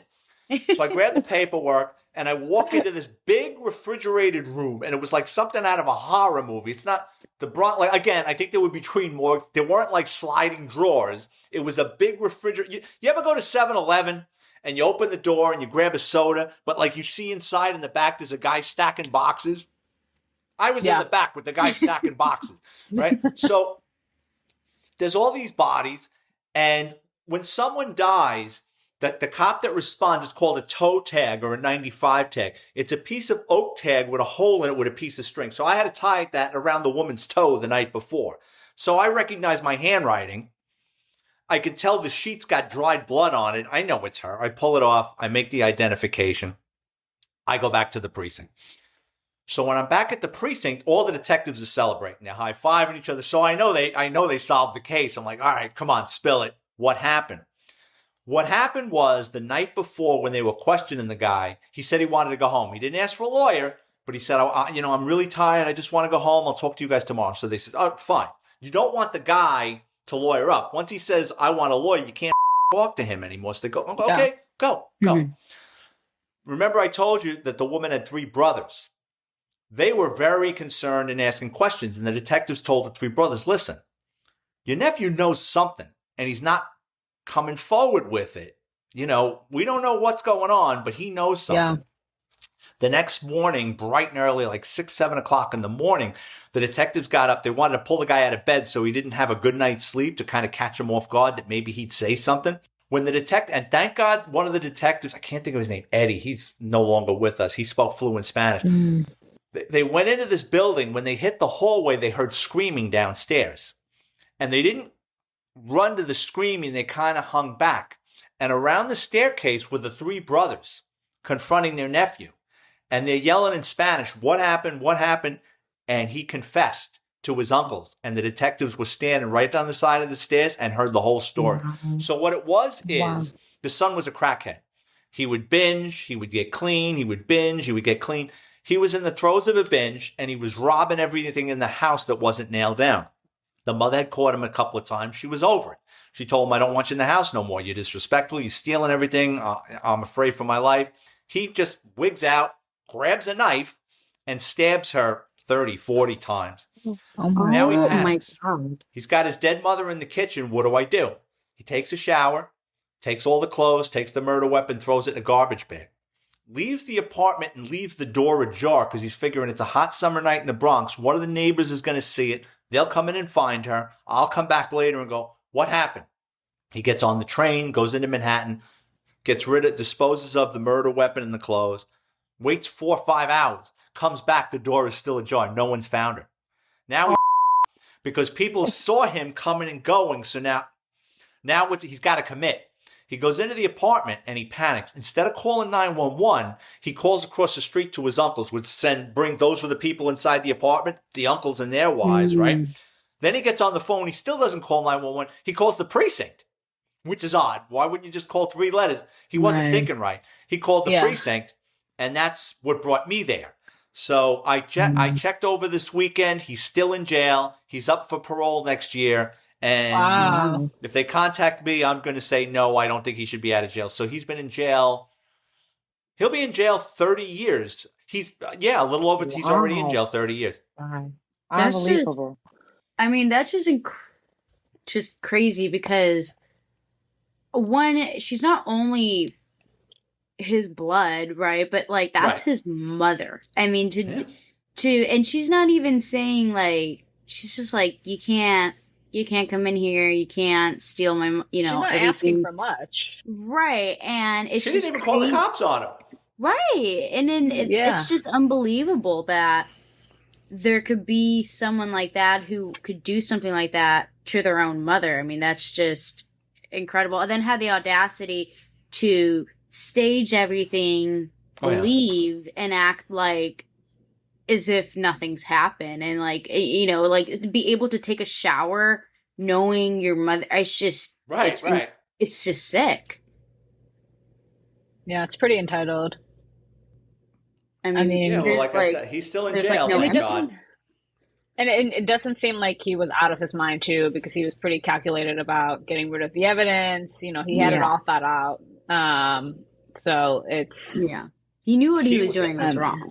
in. So I grab the paperwork and I walk into this big refrigerated room, and it was like something out of a horror movie. It's not the Bronx. Like, again, I think they were between morgues. There weren't like sliding drawers. It was a big refrigerator. You ever go to 7-Eleven and you open the door and you grab a soda, but like you see inside in the back, there's a guy stacking boxes? I was in the back with the guy stacking boxes, right? So there's all these bodies, and when someone dies, the cop that responds is called a toe tag or a 95 tag. It's a piece of oak tag with a hole in it with a piece of string. So I had to tie that around the woman's toe the night before. So I recognize my handwriting. I can tell the sheet's got dried blood on it. I know it's her. I pull it off. I make the identification. I go back to the precinct. So when I'm back at the precinct, all the detectives are celebrating. They're high-fiving each other. So I know they solved the case. I'm like, all right, come on, spill it. What happened? What happened was the night before when they were questioning the guy, he said he wanted to go home. He didn't ask for a lawyer, but he said, I'm really tired. I just want to go home. I'll talk to you guys tomorrow. So they said, oh, fine. You don't want the guy to lawyer up. Once he says, I want a lawyer, you can't talk to him anymore. So they go, okay, go. Mm-hmm. Remember I told you that the woman had 3 brothers. They were very concerned and asking questions. And the detectives told the 3 brothers, listen, your nephew knows something and he's not coming forward with it. You know, we don't know what's going on, but he knows something. Yeah. The next morning, bright and early, like 6-7 o'clock in the morning, the detectives got up. They wanted to pull the guy out of bed so he didn't have a good night's sleep to kind of catch him off guard that maybe he'd say something. When the detective, and thank God one of the detectives, I can't think of his name, Eddie, he's no longer with us. He spoke fluent Spanish. Mm. They went into this building. When they hit the hallway, they heard screaming downstairs. And they didn't run to the screaming. They kind of hung back. And around the staircase were the 3 brothers confronting their nephew. And they're yelling in Spanish, what happened? What happened? And he confessed to his uncles. And the detectives were standing right down the side of the stairs and heard the whole story. Wow. So what it was is the son was a crackhead. He would binge. He would get clean. He would binge. He would get clean. He was in the throes of a binge, and he was robbing everything in the house that wasn't nailed down. The mother had caught him a couple of times. She was over it. She told him, I don't want you in the house no more. You're disrespectful. You're stealing everything. I'm afraid for my life. He just wigs out, grabs a knife, and stabs her 30, 40 times. Now he panics. My God. He's got his dead mother in the kitchen. What do I do? He takes a shower, takes all the clothes, takes the murder weapon, throws it in a garbage bag. Leaves the apartment and leaves the door ajar because he's figuring it's a hot summer night in the Bronx. One of the neighbors is going to see it. They'll come in and find her. I'll come back later and go, what happened? He gets on the train, goes into Manhattan, disposes of the murder weapon and the clothes, waits 4 or 5 hours, comes back, the door is still ajar. No one's found her. Now because people saw him coming and going, so now he's got to commit. He goes into the apartment and he panics. Instead of calling 911, he calls across the street to his uncles, those were the people inside the apartment, the uncles and their wives, right? Then he gets on the phone. He still doesn't call 911. He calls the precinct, which is odd. Why wouldn't you just call 3 letters? He wasn't thinking right. He called the precinct, and that's what brought me there. So I checked over this weekend. He's still in jail. He's up for parole next year. And if they contact me, I'm going to say, no, I don't think he should be out of jail. So he's been in jail. He'll be in jail 30 years. He's already in jail 30 years. That's unbelievable. That's just crazy because one, she's not only his blood, right? But like, that's his mother. And she's not even saying she's just like, you can't come in here. You can't steal my, she's not everything. Asking for much. Right. And it's she didn't even call the cops on him. Right. And then it's just unbelievable that there could be someone like that who could do something like that to their own mother. That's just incredible. And then have the audacity to stage everything, leave, and act like as if nothing's happened, and be able to take a shower knowing your mother. It's just Right, right. It's just sick. Yeah, it's pretty entitled. I mean, Yeah, well, there's like I said, he's still in there's jail, no And it thank empathy. God. doesn't, and it doesn't seem like he was out of his mind too, because he was pretty calculated about getting rid of the evidence. You know, he had it Yeah. all thought out. So it's, Yeah, he knew what he was doing was um, wrong.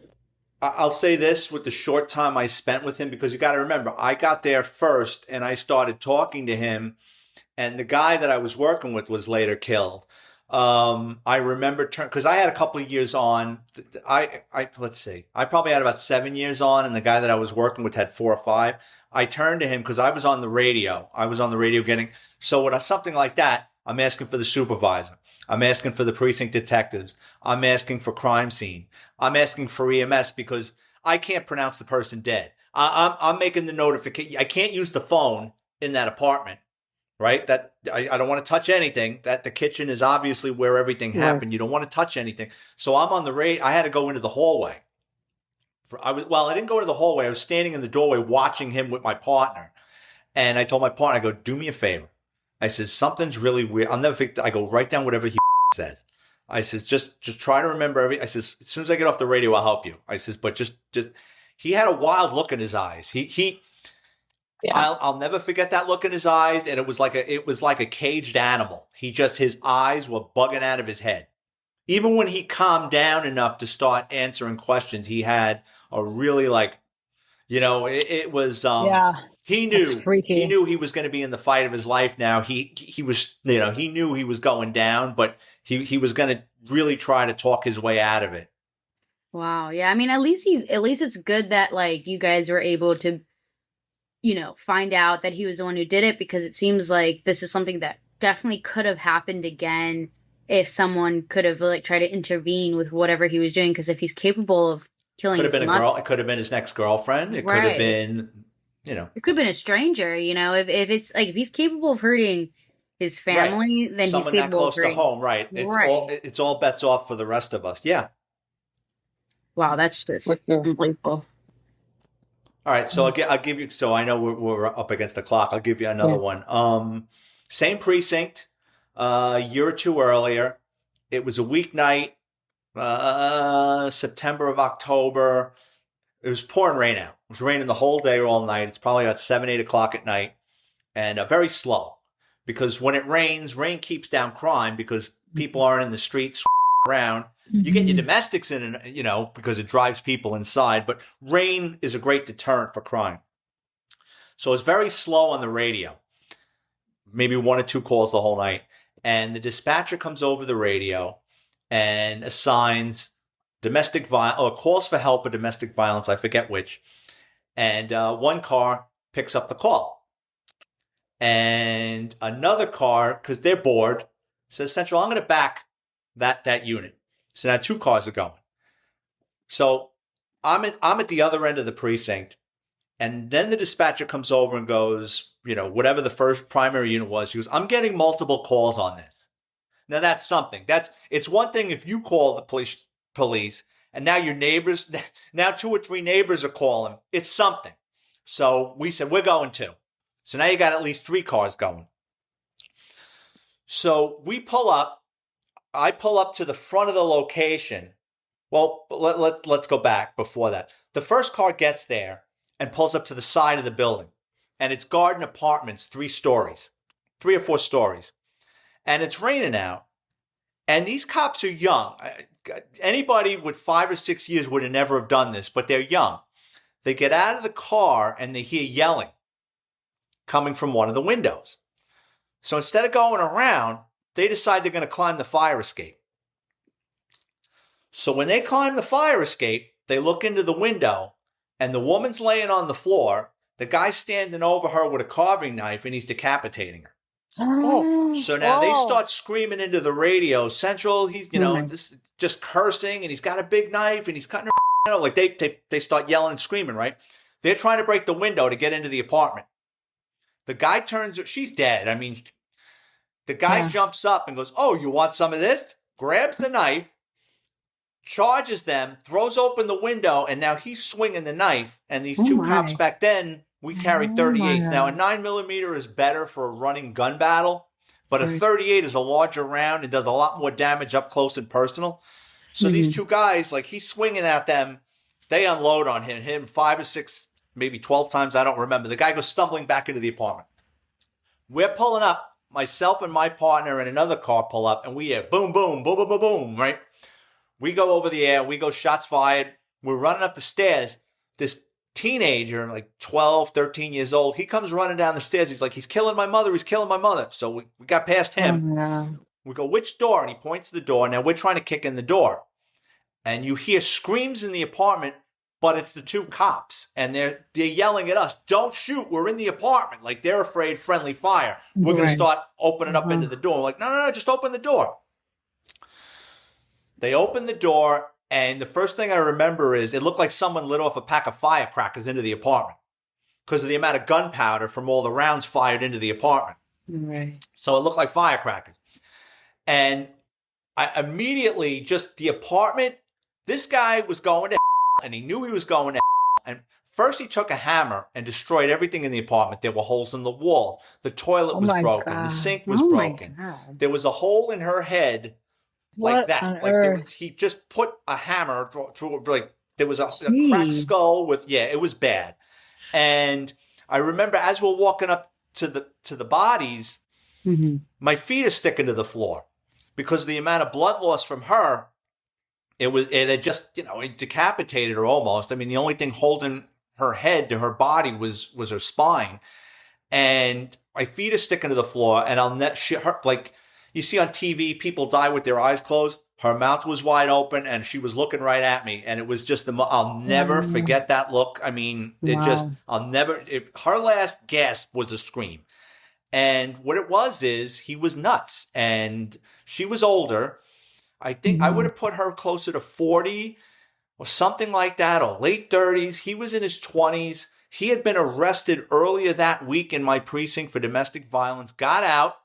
I'll say this with the short time I spent with him, because you got to remember, I got there first and I started talking to him, and the guy that I was working with was later killed. I remember because I had a couple of years on. Let's see, I probably had about 7 years on, and the guy that I was working with had 4 or 5. I turned to him because I was on the radio. I was on the radio so with something like that, I'm asking for the supervisor. I'm asking for the precinct detectives. I'm asking for crime scene. I'm asking for EMS because I can't pronounce the person dead. I'm making the notification. I can't use the phone in that apartment. Right? That I don't want to touch anything. That the kitchen is obviously where everything happened. Right. You don't want to touch anything. So I'm on the radio. I had to go into the hallway. I didn't go into the hallway. I was standing in the doorway watching him with my partner. And I told my partner, I go, do me a favor. I said, something's really weird. I'll never forget. I go, write down whatever he says. I says, just try to remember I says, as soon as I get off the radio, I'll help you. I says, but just he had a wild look in his eyes. yeah. I'll never forget that look in his eyes, and it was like a caged animal. His eyes were bugging out of his head. Even when he calmed down enough to start answering questions, he had a really it was Yeah. he That's freaky. he knew he was going to be in the fight of his life now. He was he knew he was going down, but he was going to really try to talk his way out of it. Wow. Yeah. I mean, at least it's good that like you guys were able to, find out that he was the one who did it, because it seems like this is something that definitely could have happened again if someone could have like tried to intervene with whatever he was doing. Because if he's capable of killing Could have his been a girl. It could have been his next girlfriend. It could have Right. been, it could have been a stranger. If it's like if he's capable of hurting his family, then someone he's that capable close of to hurting. home, right? It's all bets off for the rest of us. Yeah. Wow, that's just For sure. unbelievable. All right, so I'll give you. So I know we're up against the clock. I'll give you another one. Same precinct, a year or two earlier. It was a weeknight, September of October. It was pouring rain out. It was raining the whole day, all night. It's probably about 7, 8 o'clock at night, and very slow, because when it rains, rain keeps down crime because people aren't in the streets around. You get your domestics in, because it drives people inside, but rain is a great deterrent for crime. So it's very slow on the radio, maybe 1 or 2 calls the whole night. And the dispatcher comes over the radio and assigns domestic violence, or calls for help or domestic violence, I forget which. And one car picks up the call. And another car, because they're bored, says, Central, I'm going to back that unit. So now 2 cars are going. So I'm at the other end of the precinct, and then the dispatcher comes over and goes, whatever the first primary unit was, she goes, I'm getting multiple calls on this. Now that's something. It's one thing if you call the police, and now your neighbors, now 2 or 3 neighbors are calling. It's something. So we said, we're going too. So now you got at least 3 cars going. So we pull up. I pull up to the front of the location. Well, let's go back before that. The first car gets there and pulls up to the side of the building. And it's garden apartments, 3 stories, 3 or 4 stories. And it's raining out. And these cops are young. Anybody with 5 or 6 years would have never have done this, but they're young. They get out of the car and they hear yelling coming from one of the windows. So instead of going around, they decide they're going to climb the fire escape. So when they climb the fire escape, they look into the window, and the woman's laying on the floor. The guy's standing over her with a carving knife, and he's decapitating her. Oh. So now they start screaming into the radio. Central, he's, this just cursing, and he's got a big knife, and he's cutting her. Like they start yelling and screaming, right? They're trying to break the window to get into the apartment. The guy turns, she's dead. I mean, the guy jumps up and goes, oh, you want some of this? Grabs the knife, charges them, throws open the window, and now he's swinging the knife. And these 2 cops back then We carried Oh 38s. my Now, a God. 9mm is better for a running gun battle, but a Right. 38 is a larger round and does a lot more damage up close and personal. So these Mhm. two guys, like he's swinging at them. They unload on him 5 or 6, maybe 12 times. I don't remember. The guy goes stumbling back into the apartment. We're pulling up. Myself and my partner and another car pull up, and we hear boom, boom, boom, boom, boom, boom, right? We go over the air. We go shots fired. We're running up the stairs. This teenager, like 12, 13 years old, he comes running down the stairs. He's like, he's killing my mother. He's killing my mother. So we got past Oh him. my God. We go, which door? And he points to the door. Now we're trying to kick in the door. And you hear screams in the apartment, but it's the two cops. And they're yelling at us, don't shoot. We're in the apartment. Like they're afraid friendly fire. We're going to Right. start opening up Uh-huh. into the door. We're like, no, just open the door. They open the door. And the first thing I remember is it looked like someone lit off a pack of firecrackers into the apartment because of the amount of gunpowder from all the rounds fired into the apartment. Right. So it looked like firecrackers. And I immediately just the apartment, this guy was going to and he knew he was going to and first he took a hammer and destroyed everything in the apartment. There were holes in the wall. The toilet Oh was my broken. God. The sink was Oh my broken. God. There was a hole in her head like What that. on Like there was, earth? he just put a hammer through like there was a cracked Jeez. skull with it was bad. And I remember as we're walking up to the bodies, Mhm. my feet are sticking to the floor because of the amount of blood loss from her. It had just, it decapitated her almost. I mean, the only thing holding her head to her body was her spine. And my feet are sticking to the floor and like you see on TV, people die with their eyes closed. Her mouth was wide open and she was looking right at me. And it was just I'll never Wow. forget that look. I mean, Wow. her last gasp was a scream. And what it was is he was nuts and she was older. I think I would Mhm. have put her closer to 40 or something like that, or late 30s. He was in his 20s. He had been arrested earlier that week in my precinct for domestic violence, got out.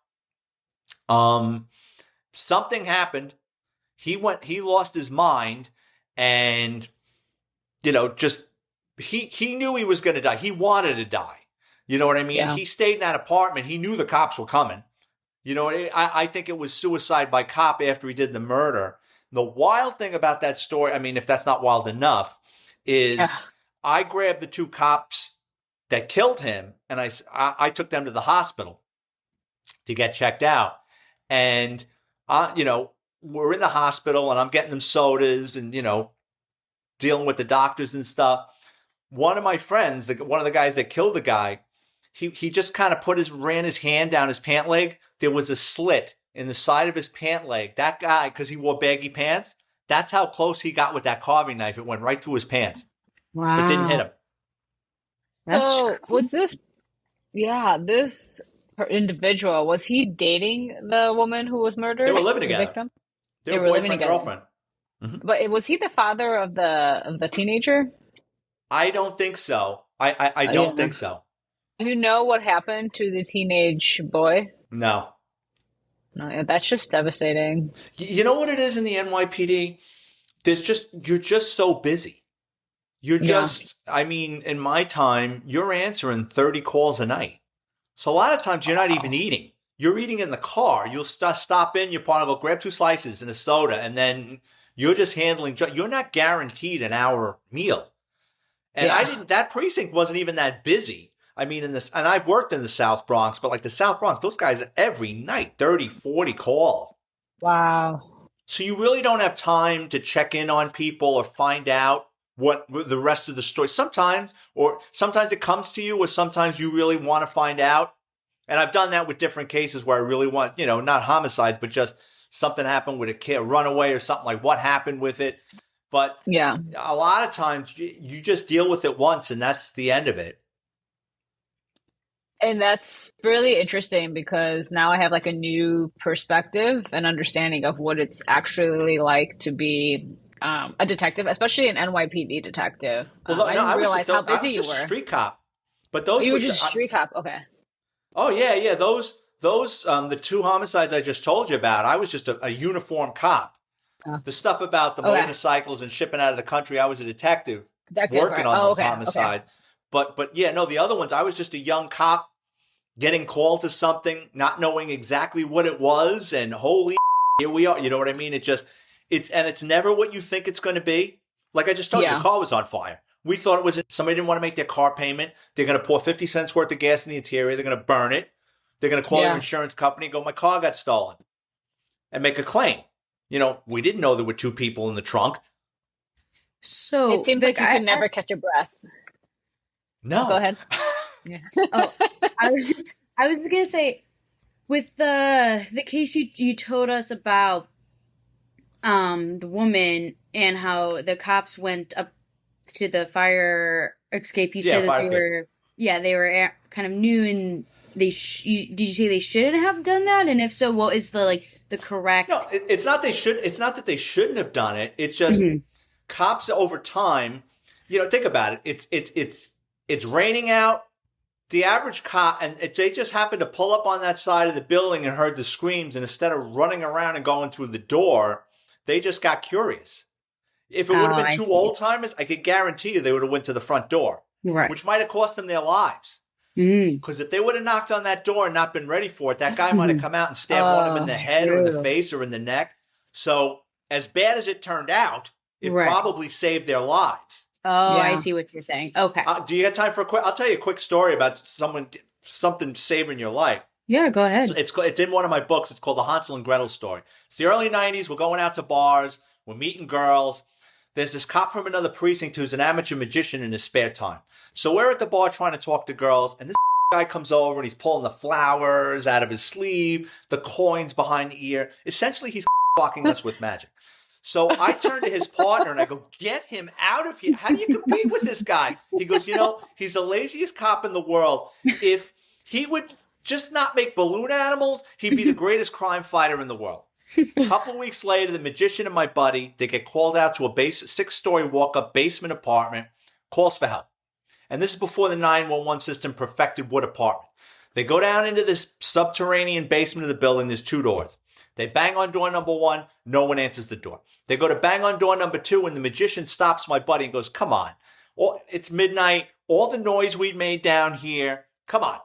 Something happened. He lost his mind and, just, he knew he was going to die. He wanted to die. You know what I mean? Yeah. He stayed in that apartment. He knew the cops were coming. I think it was suicide by cop after he did the murder. The wild thing about that story, I mean, if that's not wild enough, is Yeah. I grabbed the two cops that killed him and I took them to the hospital to get checked out. And, we're in the hospital and I'm getting them sodas and, dealing with the doctors and stuff. One of my friends, one of the guys that killed the guy, he just kind of ran his hand down his pant leg. There was a slit in the side of his pant leg. That guy, because he wore baggy pants, that's how close he got with that carving knife. It went right through his pants, but didn't hit Wow. him. That's So was this individual, was he dating the woman who was murdered? They were living The together. victim? They They were were living boyfriend, together. girlfriend. Mhm. But was he the father of the teenager? I don't think so. I Oh, don't yeah. think so. Do you know what happened to the teenage boy? No. No, that's just devastating. You know what it is in the NYPD? You're just so busy. You're Yeah. just, I mean, in my time, you're answering 30 calls a night. So a lot of times you're not even eating. You're eating in the car. You'll stop in, your partner will grab 2 slices and a soda, and then you're just handling, you're not guaranteed an hour meal. And Yeah. that precinct wasn't even that busy. I mean, and I've worked in the South Bronx, but like the South Bronx, those guys every night, 30, 40 calls. Wow. So you really don't have time to check in on people or find out what the rest of the story. Sometimes it comes to you, or sometimes you really want to find out. And I've done that with different cases where I really want, not homicides, but just something happened with a kid, a runaway or something, like what happened with it. But Yeah. a lot of times you just deal with it once and that's the end of it. And that's really interesting because now I have like a new perspective and understanding of what it's actually like to be a detective, especially an NYPD detective. Well, I didn't realize how busy I was you just a were. street cop. But Oh, you were just a street cop. Okay. Oh yeah. Those the 2 homicides I just told you about, I was just a uniformed cop. The stuff about the Okay. motorcycles and shipping out of the country, I was a detective Detective, working right. on Oh, those okay. homicides. But yeah, no, the other ones, I was just a young cop getting called to something, not knowing exactly what it was, and holy here we are. You know what I mean? It's never what you think it's going to be. Like I just told you, the car was on fire. We thought it was somebody didn't want to make their car payment. They're going to pour 50 cents worth of gas in the interior. They're going to burn it. They're going to call their insurance company and go, my car got stolen, and make a claim. You know, we didn't know there were 2 people in the trunk. So it seems Vic, like you could never catch a breath. No. Go ahead. Yeah. I was just gonna say, with the case you told us about the woman and how the cops went up to the fire escape. You said that they were kind of new, and did you say they shouldn't have done that? And if so, what is the correct? No, it's not that they shouldn't have done it. It's just cops over time. You know, think about it. It's raining out. The average cop, and they just happened to pull up on that side of the building and heard the screams, and instead of running around and going through the door, they just got curious. If it would have been 2 old timers, I could guarantee you they would have went to the front door, which might have cost them their lives. Because if they would have knocked on that door and not been ready for it, that guy might have come out and stabbed one of them in the head or in the face or in the neck. So as bad as it turned out, it probably saved their lives. Oh, yeah. I see what you're saying. Okay. Do you have time for a quick? I'll tell you a quick story about something saving your life. Yeah, go ahead. So it's in one of my books. It's called The Hansel and Gretel Story. It's the early 90s. We're going out to bars. We're meeting girls. There's this cop from another precinct who's an amateur magician in his spare time. So we're at the bar trying to talk to girls, and this guy comes over and he's pulling the flowers out of his sleeve, the coins behind the ear. Essentially, he's blocking us with magic. So I turn to his partner and I go, get him out of here. How do you compete with this guy? He goes, he's the laziest cop in the world. If he would just not make balloon animals, he'd be the greatest crime fighter in the world. A couple of weeks later, the magician and my buddy, they get called out to a 6-story walk-up basement apartment, calls for help. And this is before the 911 system perfected what apartment. They go down into this subterranean basement of the building. There's 2 doors. They bang on door number 1. No one answers the door. They go to bang on door number 2, and the magician stops my buddy and goes, come on. It's midnight. All the noise we'd made down here. Come on.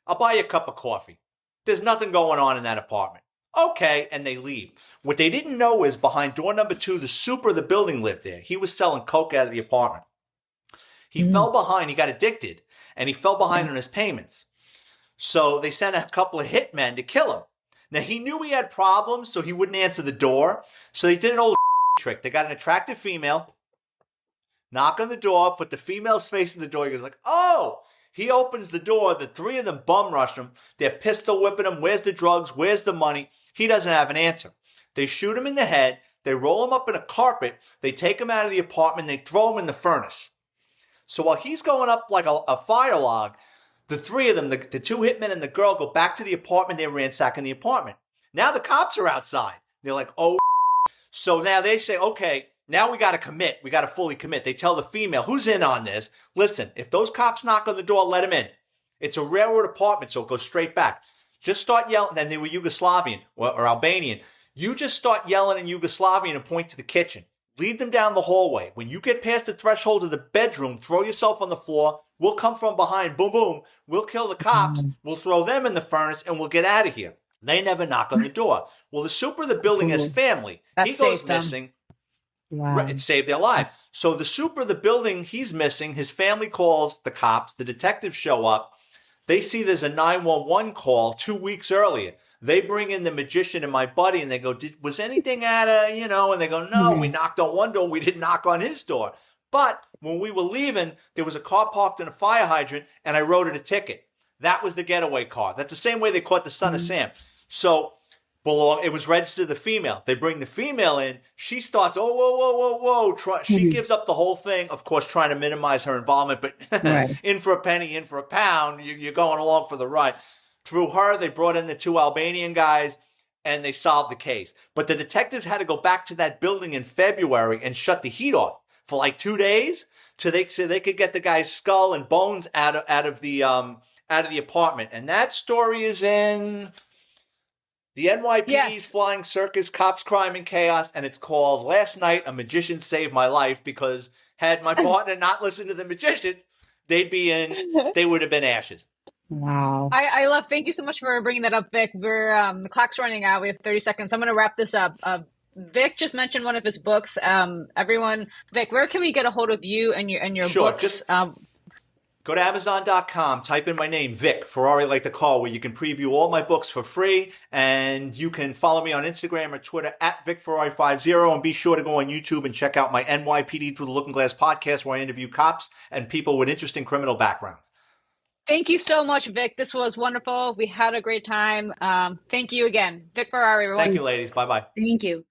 I'll buy you a cup of coffee. There's nothing going on in that apartment. Okay, and they leave. What they didn't know is behind door number 2, the super of the building lived there. He was selling coke out of the apartment. He fell behind. He got addicted, and he fell behind on his payments. So they sent a couple of hitmen to kill him. Now, he knew he had problems, so he wouldn't answer the door. So they did an old trick. They got an attractive female, knock on the door, put the female's face in the door. He goes like, oh! He opens the door. The 3 of them bum rush him. They're pistol whipping him. Where's the drugs? Where's the money? He doesn't have an answer. They shoot him in the head. They roll him up in a carpet. They take him out of the apartment. They throw him in the furnace. So while he's going up like a fire log, the 3 of them, the 2 hitmen and the girl, go back to the apartment. They're ransacking the apartment. Now the cops are outside. They're like, oh. So now they say, okay, now we got to commit. We got to fully commit. They tell the female, who's in on this, listen, if those cops knock on the door, let them in. It's a railroad apartment, so it goes straight back. Just start yelling. And they were Yugoslavian or Albanian. You just start yelling in Yugoslavian and point to the kitchen. Lead them down the hallway. When you get past the threshold of the bedroom, throw yourself on the floor. We'll come from behind. Boom, boom. We'll kill the cops. We'll throw them in the furnace, and we'll get out of here. They never knock on the door. Well, the super of the building has family. He goes missing. Wow. It saved their life. So the super of the building, he's missing. His family calls the cops. The detectives show up. They see there's a 911 call 2 weeks earlier. They bring in the magician and my buddy, and they go, was anything at and they go, no, we knocked on one door. We didn't knock on his door. But when we were leaving, there was a car parked in a fire hydrant, and I wrote it a ticket. That was the getaway car. That's the same way they caught the son of Sam. So it was registered to the female. They bring the female in. She starts, whoa. She gives up the whole thing, of course, trying to minimize her involvement, but in for a penny, in for a pound. You're going along for the ride. Through her, they brought in the 2 Albanian guys, and they solved the case. But the detectives had to go back to that building in February and shut the heat off for like 2 days so they could get the guy's skull and bones out of the apartment. And that story is in the NYPD's Flying Circus, Cops, Crime, and Chaos, and it's called Last Night, A Magician Saved My Life, because had my partner not listened to the magician, they would have been ashes. Wow. I love. Thank you so much for bringing that up, Vic. We're the clock's running out. We have 30 seconds. I'm going to wrap this up. Vic just mentioned one of his books. Everyone, Vic, where can we get a hold of you and your Sure, books? just go to Amazon.com, type in my name, Vic Ferrari, like the call, where you can preview all my books for free. And you can follow me on Instagram or Twitter at VicFerrari50. And be sure to go on YouTube and check out my NYPD Through the Looking Glass podcast, where I interview cops and people with interesting criminal backgrounds. Thank you so much, Vic. This was wonderful. We had a great time. Thank you again. Vic Ferrari, everyone. Thank you, ladies. Bye-bye. Thank you.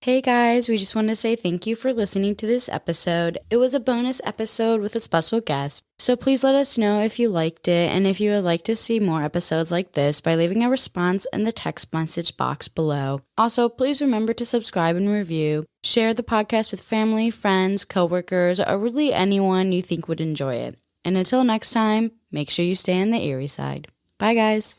Hey guys, we just want to say thank you for listening to this episode. It was a bonus episode with a special guest, so please let us know if you liked it and if you would like to see more episodes like this by leaving a response in the text message box below. Also, please remember to subscribe and review. Share the podcast with family, friends, coworkers, or really anyone you think would enjoy it. And until next time, make sure you stay on the eerie side. Bye guys.